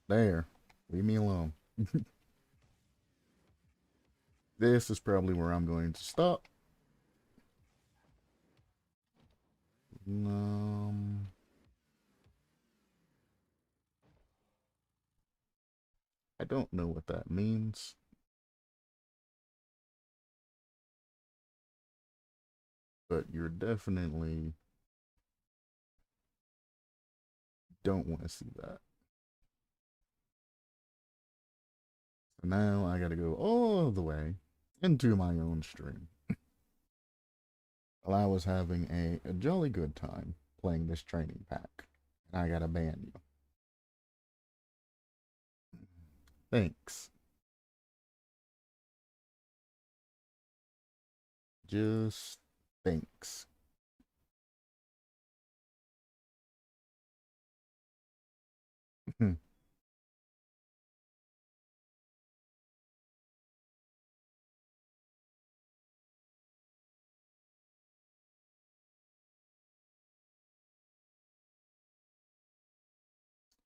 There. Leave me alone. This is probably where I'm going to stop. I don't know what that means. But you're definitely don't want to see that. So now I gotta go all the way into my own stream. Well, I was having a jolly good time playing this training pack, and I gotta ban you. Thanks. Just thanks.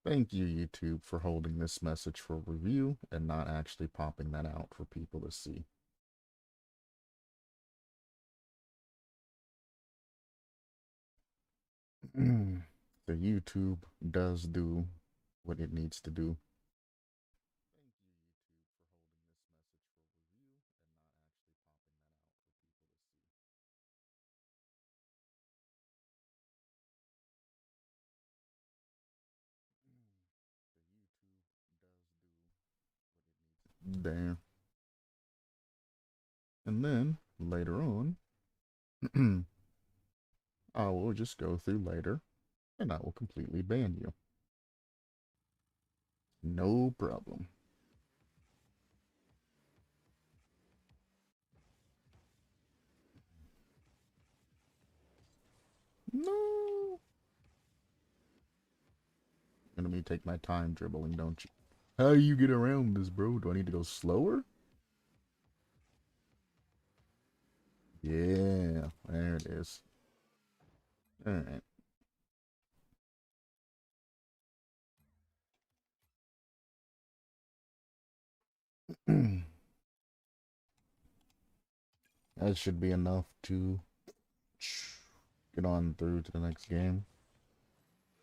Thank you, YouTube, for holding this message for review and not actually popping that out for people to see. The YouTube does do what it needs to do. There. And then, later on, I will just go through later, and I will completely ban you. No problem. No. And let me take my time dribbling, don't you? How do you get around this, bro? Do I need to go slower? Yeah, there it is. Alright. That should be enough to get on through to the next game.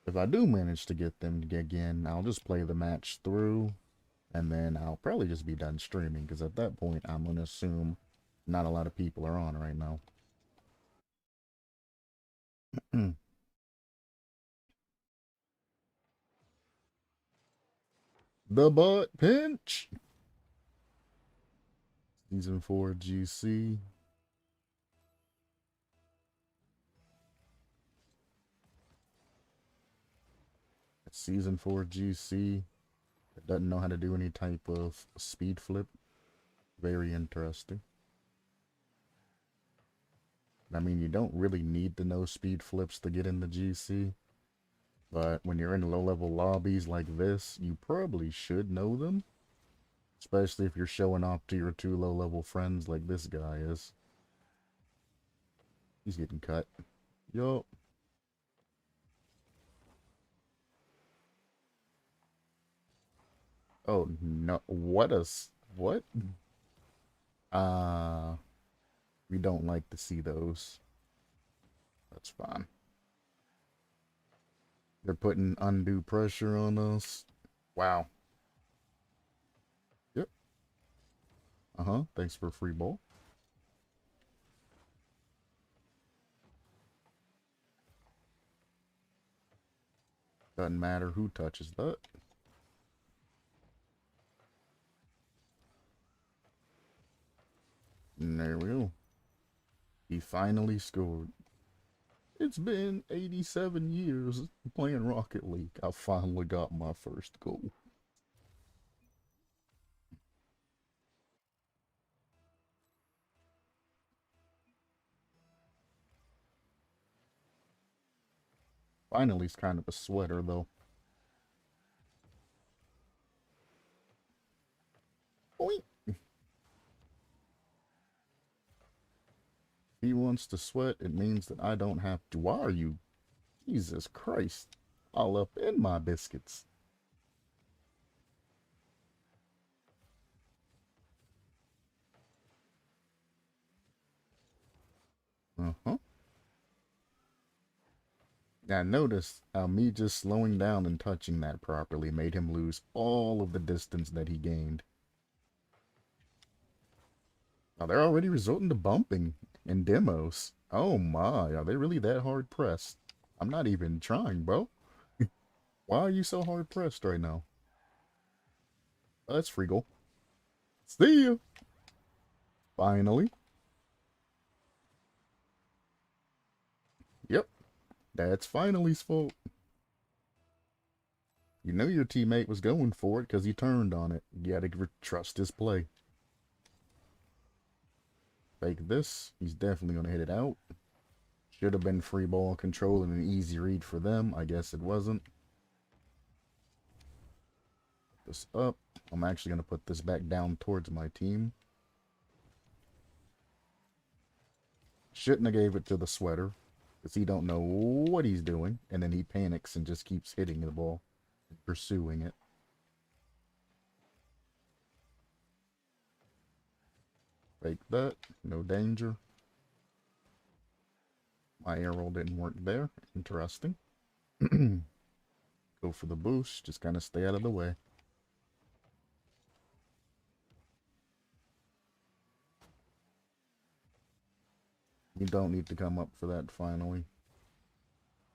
If I do manage to get them again, I'll just play the match through, and then I'll probably just be done streaming, because at that point, I'm going to assume not a lot of people are on right now. The butt pinch! Season 4 GC. Season 4 GC. It doesn't know how to do any type of speed flip. Very interesting. I mean, you don't really need to know speed flips to get in the GC. But when you're in low-level lobbies like this, you probably should know them. Especially if you're showing off to your 2 low-level friends like this guy is. He's getting cut. Yup. Oh, no. What? We don't like to see those. That's fine. They're putting undue pressure on us. Wow. Yep. Thanks for free ball. Doesn't matter who touches that. And there we go. He finally scored. It's been 87 years playing Rocket League. I finally got my first goal. Finally's kind of a sweater, though. Boink. He wants to sweat, it means that I don't have to. Why are you? Jesus Christ. All up in my biscuits. I noticed how me just slowing down and touching that properly made him lose all of the distance that he gained. Now they're already resorting to bumping in demos. Oh my, are they really that hard pressed? I'm not even trying, bro. Why are you so hard pressed right now? Oh, that's free goal. See you. Finally. Yep. That's Finally's fault. You know your teammate was going for it because he turned on it. You gotta trust his play. Fake this. He's definitely gonna hit it out. Should have been free ball control and an easy read for them. I guess it wasn't. Put this up. I'm actually gonna put this back down towards my team. Shouldn't have gave it to the sweater, because he don't know what he's doing, and then he panics and just keeps hitting the ball and pursuing it. Fake that, no danger. My arrow didn't work there. Interesting. Go for the boost, just kind of stay out of the way. You don't need to come up for that finally.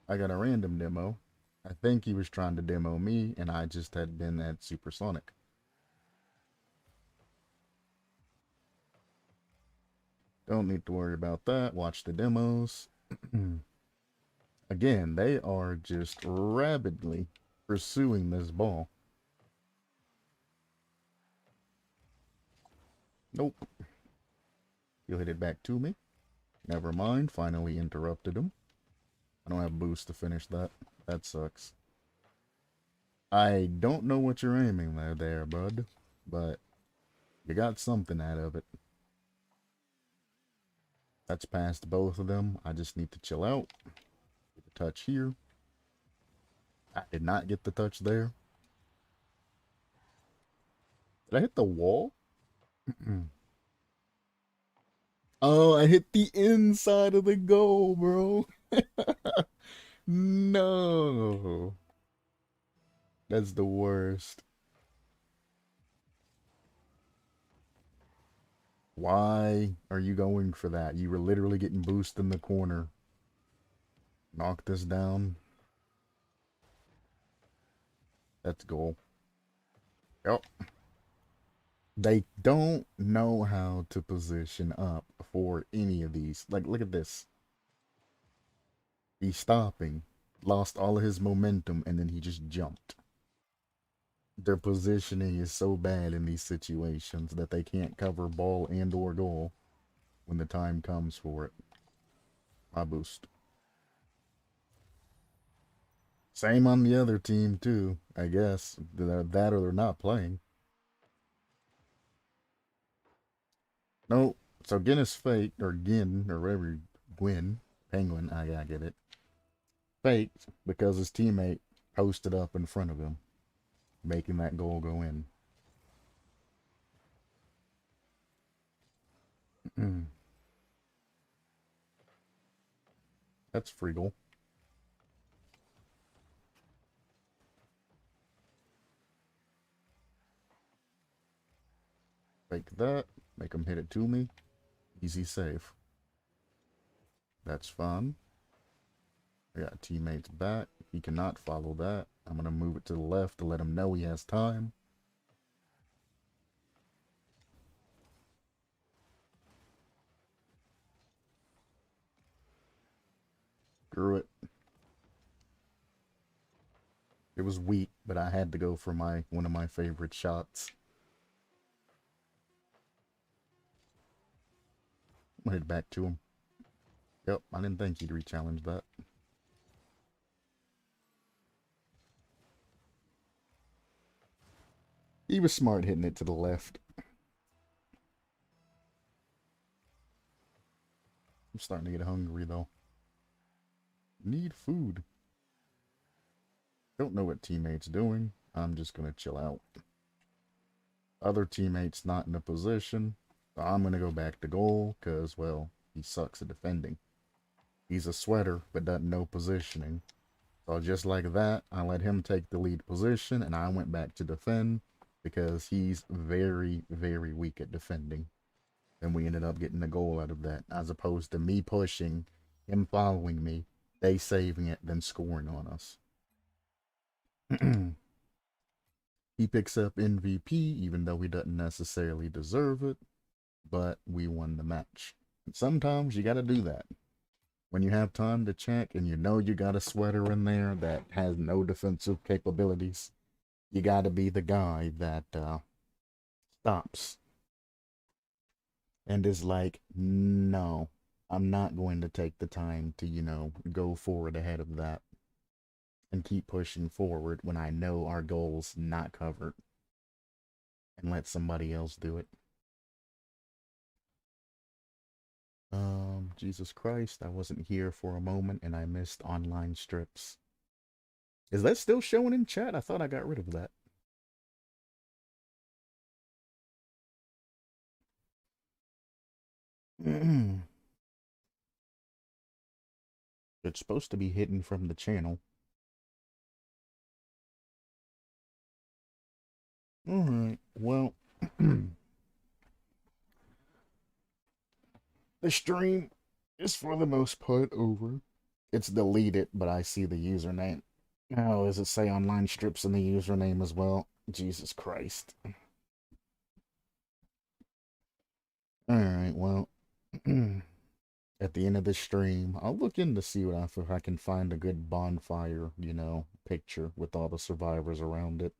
I got a random demo. I think he was trying to demo me, and I just had been at Supersonic. Don't need to worry about that. Watch the demos. Again, they are just rapidly pursuing this ball. Nope. He'll hit it back to me. Never mind. Finally interrupted him. I don't have boost to finish that. That sucks. I don't know what you're aiming there, bud, but you got something out of it. That's past both of them. I just need to chill out. Get a touch here. I did not get the touch there. Did I hit the wall? Oh, I hit the inside of the goal, bro. No. That's the worst. Why are you going for that? You were literally getting boosted in the corner. Knock this down. That's goal. Yep. They don't know how to position up for any of these. Like, look at this. He's stopping. Lost all of his momentum, and then he just jumped. Their positioning is so bad in these situations that they can't cover ball and or goal when the time comes for it. My boost. Same on the other team, too, I guess. That or they're not playing. No, so Gin is faked, or Gin, or whatever, Gwyn, Penguin, I gotta get it. Faked because his teammate posted up in front of him, making that goal go in. That's free goal. Fake that. Make him hit it to me. Easy save. That's fun. I got teammates back. He cannot follow that. I'm going to move it to the left to let him know he has time. Screw it. It was weak, but I had to go for one of my favorite shots. I'm head back to him. Yep, I didn't think he'd re-challenge that. He was smart hitting it to the left. I'm starting to get hungry, though. Need food. Don't know what teammate's doing. I'm just going to chill out. Other teammates not in a position. So I'm going to go back to goal because, well, he sucks at defending. He's a sweater, but doesn't know positioning. So just like that, I let him take the lead position, and I went back to defend because he's very, very weak at defending. And we ended up getting a goal out of that, as opposed to me pushing, him following me, they saving it, then scoring on us. He picks up MVP, even though he doesn't necessarily deserve it, but we won the match. And sometimes you got to do that. When you have time to check and you know you got a sweater in there that has no defensive capabilities, you got to be the guy that stops and is like, no, I'm not going to take the time to, go forward ahead of that and keep pushing forward when I know our goal's not covered, and let somebody else do it. Jesus Christ, I wasn't here for a moment and I missed online strips. Is that still showing in chat? I thought I got rid of that. It's supposed to be hidden from the channel. Alright, well, the stream is for the most part over. It's deleted, but I see the username. Oh, does it say online strips in the username as well? Jesus Christ. Alright, well, At the end of the stream, I'll look in to see if I can find a good bonfire, picture with all the survivors around it.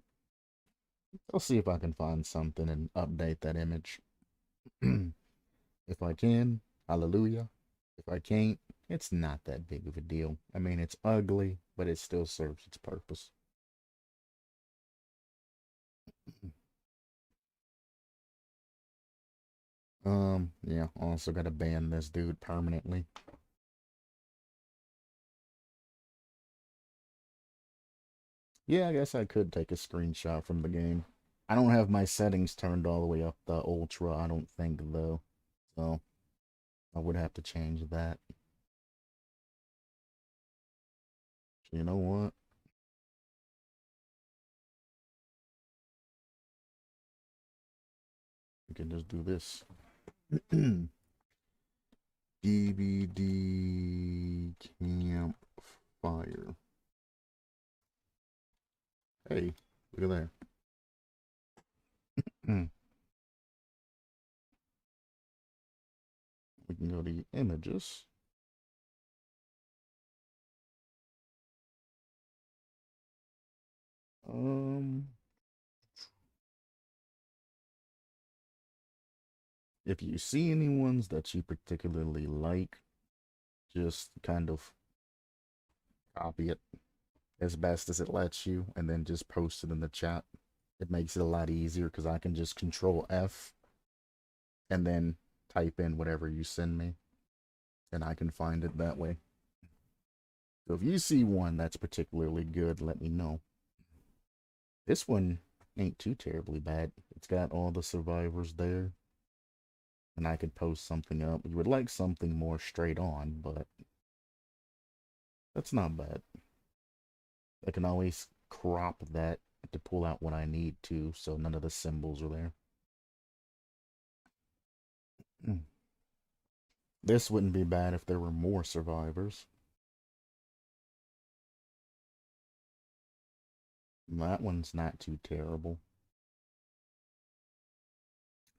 I'll see if I can find something and update that image. If I can, hallelujah. If I can't, it's not that big of a deal. I mean, it's ugly, but it still serves its purpose. Yeah, also gotta ban this dude permanently. Yeah, I guess I could take a screenshot from the game. I don't have my settings turned all the way up the ultra, I don't think, though. So, I would have to change that. You know what? We can just do this. DVD campfire. Hey, look at there. We can go to images. If you see any ones that you particularly like, just kind of copy it as best as it lets you and then just post it in the chat. It makes it a lot easier because I can just control F and then type in whatever you send me and I can find it that way. So if you see one that's particularly good, let me know. This one ain't too terribly bad. It's got all the survivors there. And I could post something up. You would like something more straight on, but that's not bad. I can always crop that to pull out what I need to, so none of the symbols are there. This wouldn't be bad if there were more survivors. That one's not too terrible.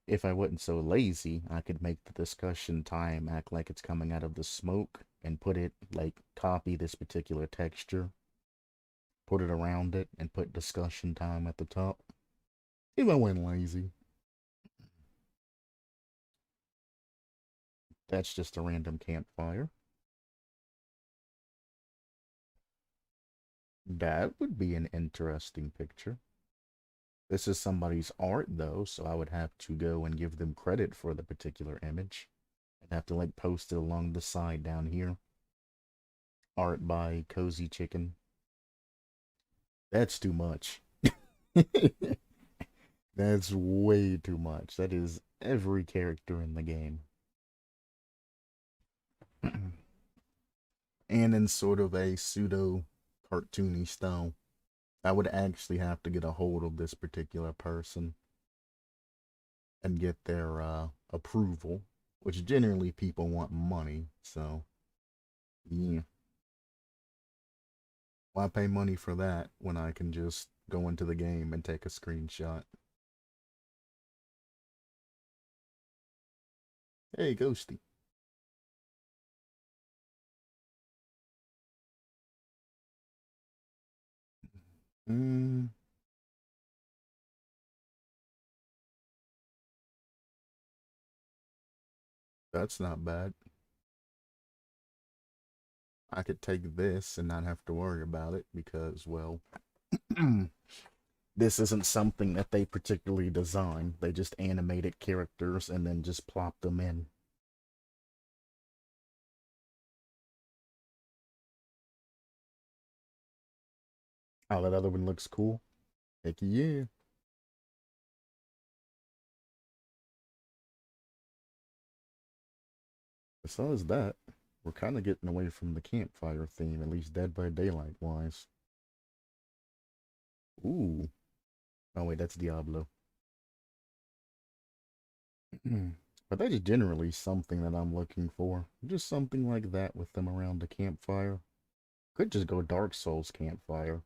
If I wasn't so lazy, I could make the discussion time act like it's coming out of the smoke and put it, like, copy this particular texture, put it around it, and put discussion time at the top. If I went lazy. That's just a random campfire. That would be an interesting picture. This is somebody's art, though, so I would have to go and give them credit for the particular image. I'd have to, like, post it along the side down here. Art by Cozy Chicken. That's too much. That's way too much. That is every character in the game. And in sort of a pseudo cartoony style. I would actually have to get a hold of this particular person and get their approval, which generally people want money, so yeah. Why pay money for that when I can just go into the game and take a screenshot? Hey, Ghosty. Hmm, that's not bad. I could take this and not have to worry about it because, well, this isn't something that they particularly designed. They just animated characters and then just plopped them in. Oh, that other one looks cool. Heck yeah. Besides that, we're kind of getting away from the campfire theme, at least Dead by Daylight wise. Ooh. Oh, wait, that's Diablo. But that's generally something that I'm looking for. Just something like that with them around the campfire. Could just go Dark Souls campfire.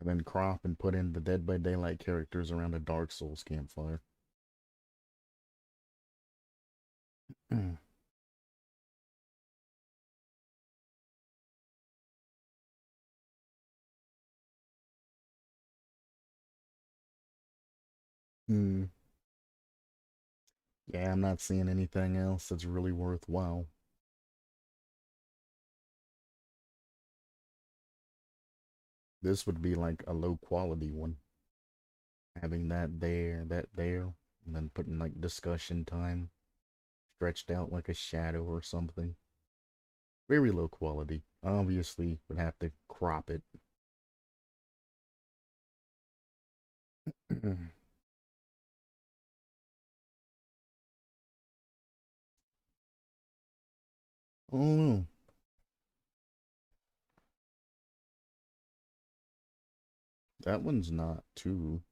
And then crop and put in the Dead by Daylight characters around a Dark Souls campfire. Mm. Hmm. Yeah, I'm not seeing anything else that's really worthwhile. This would be like a low quality one. Having that there, and then putting like discussion time stretched out like a shadow or something. Very low quality. Obviously, would have to crop it. Oh, that one's not too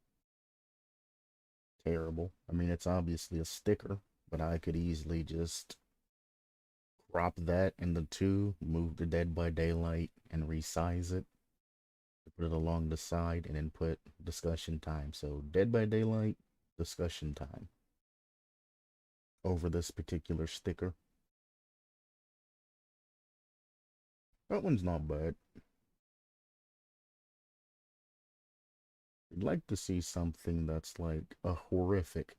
terrible. I mean, it's obviously a sticker, but I could easily just crop that in the two, move the Dead by Daylight, and resize it. Put it along the side, and then put discussion time. So, Dead by Daylight, discussion time over this particular sticker. That one's not bad. I'd like to see something that's like a horrific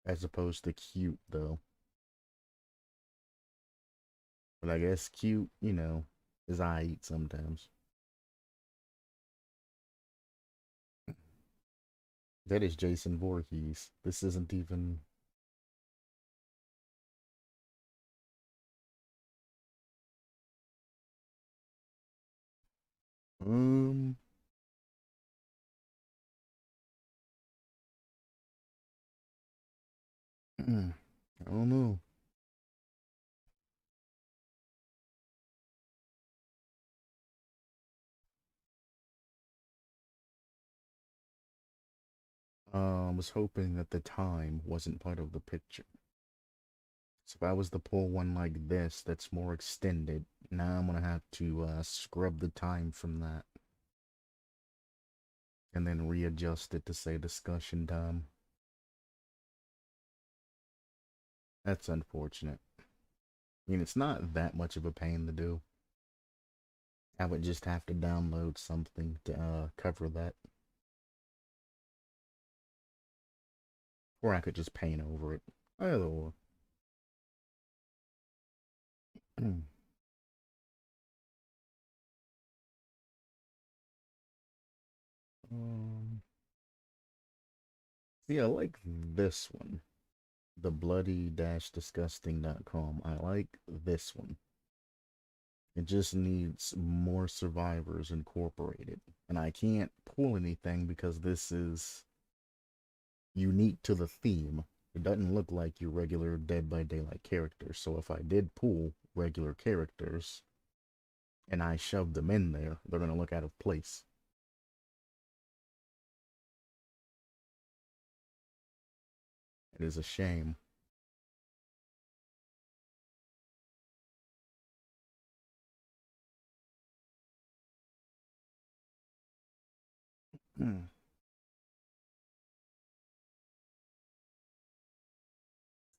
as opposed to cute, though. But I guess cute, is I eat sometimes. That is Jason Voorhees. This isn't even. Um, I don't know. I was hoping that the time wasn't part of the picture. So if I was to pull one like this that's more extended, now I'm gonna have to scrub the time from that and then readjust it to say discussion time. That's unfortunate. I mean, it's not that much of a pain to do. I would just have to download something to cover that. Or I could just paint over it. Either or. um, yeah, I like this one. The bloody-disgusting.com. I like this one. It just needs more survivors incorporated. And I can't pull anything because this is unique to the theme. It doesn't look like your regular Dead by Daylight characters. So if I did pull regular characters and I shoved them in there, they're going to look out of place. It is a shame. Hmm.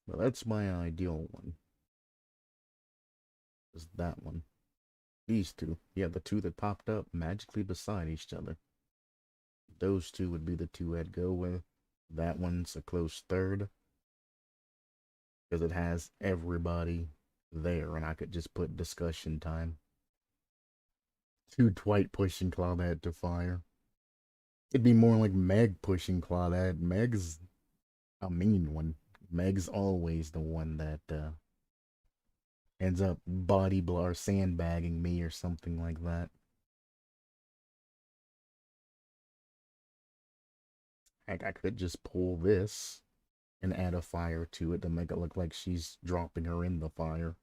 Well, that's my ideal one. Is that one. These two. Yeah, the two that popped up magically beside each other. Those two would be the two I'd go with. That one's a close third because it has everybody there, and I could just put discussion time. Two Dwight pushing Claudette to fire. It'd be more like Meg pushing Claudette. Meg's a mean one. Meg's always the one that ends up body blow or sandbagging me or something like that. Heck, I could just pull this and add a fire to it to make it look like she's dropping her in the fire.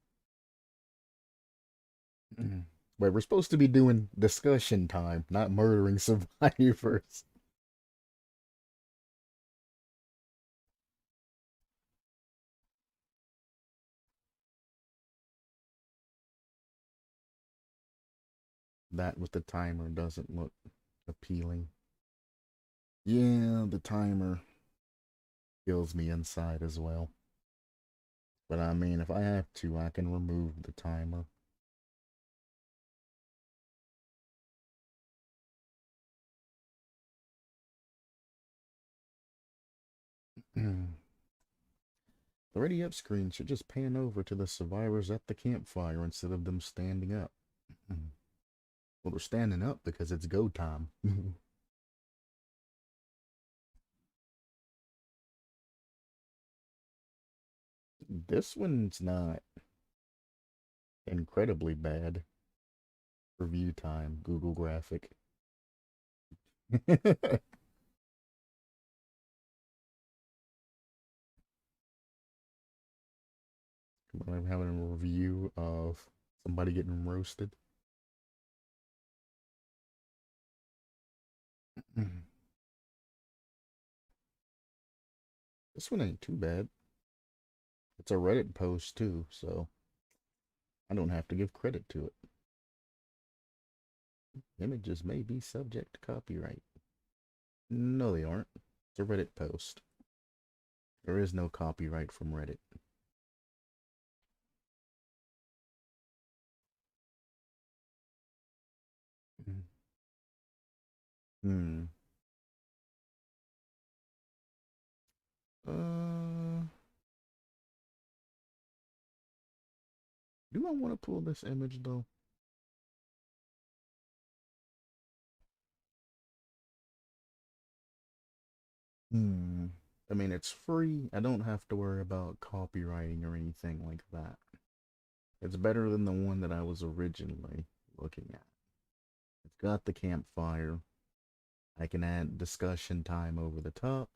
But we're supposed to be doing discussion time, not murdering survivors. That with the timer doesn't look appealing. Yeah, the timer. kills me inside as well. But I mean, if I have to, I can remove the timer. The ready up screen should just pan over to the survivors at the campfire instead of them standing up. Well, they're standing up because it's go time. This one's not incredibly bad. Review time, Google graphic. I'm having a review of somebody getting roasted. This one ain't too bad. It's a Reddit post too, so I don't have to give credit to it. Images may be subject to copyright. No, they aren't. It's a Reddit post. There is no copyright from Reddit. Hmm. Do I want to pull this image though? I mean, it's free. I don't have to worry about copywriting or anything like that. It's better than the one that I was originally looking at. It's got the campfire. I can add discussion time over the top.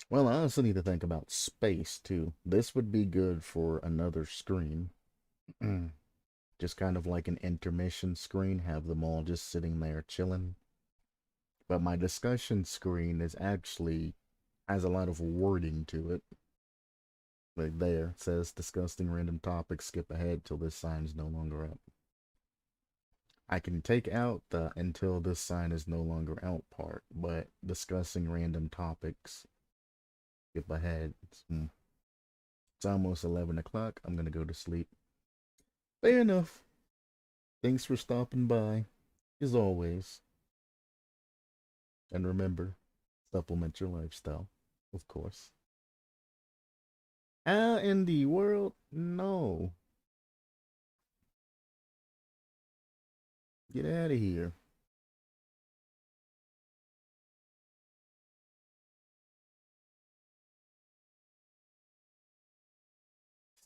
Well, I also need to think about space too. This would be good for another screen. Just kind of like an intermission screen, have them all just sitting there chilling. But my discussion screen is actually has a lot of wording to it. Like there, it says discussing random topics, skip ahead till this sign is no longer up. I can take out the until this sign is no longer out part, but discussing random topics, skip ahead. It's almost 11 o'clock. I'm gonna go to sleep. Fair enough. Thanks for stopping by, as always. And remember, supplement your lifestyle, of course. How in the world? No. Get out of here.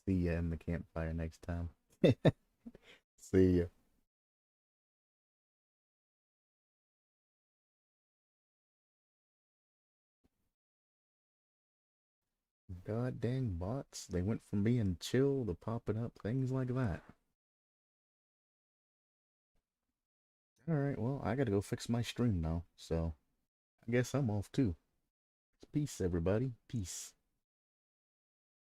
See ya in the campfire next time. See ya. God dang bots. They went from being chill to popping up, things like that. Alright, well, I gotta go fix my stream now, so I guess I'm off too. Peace, everybody. Peace.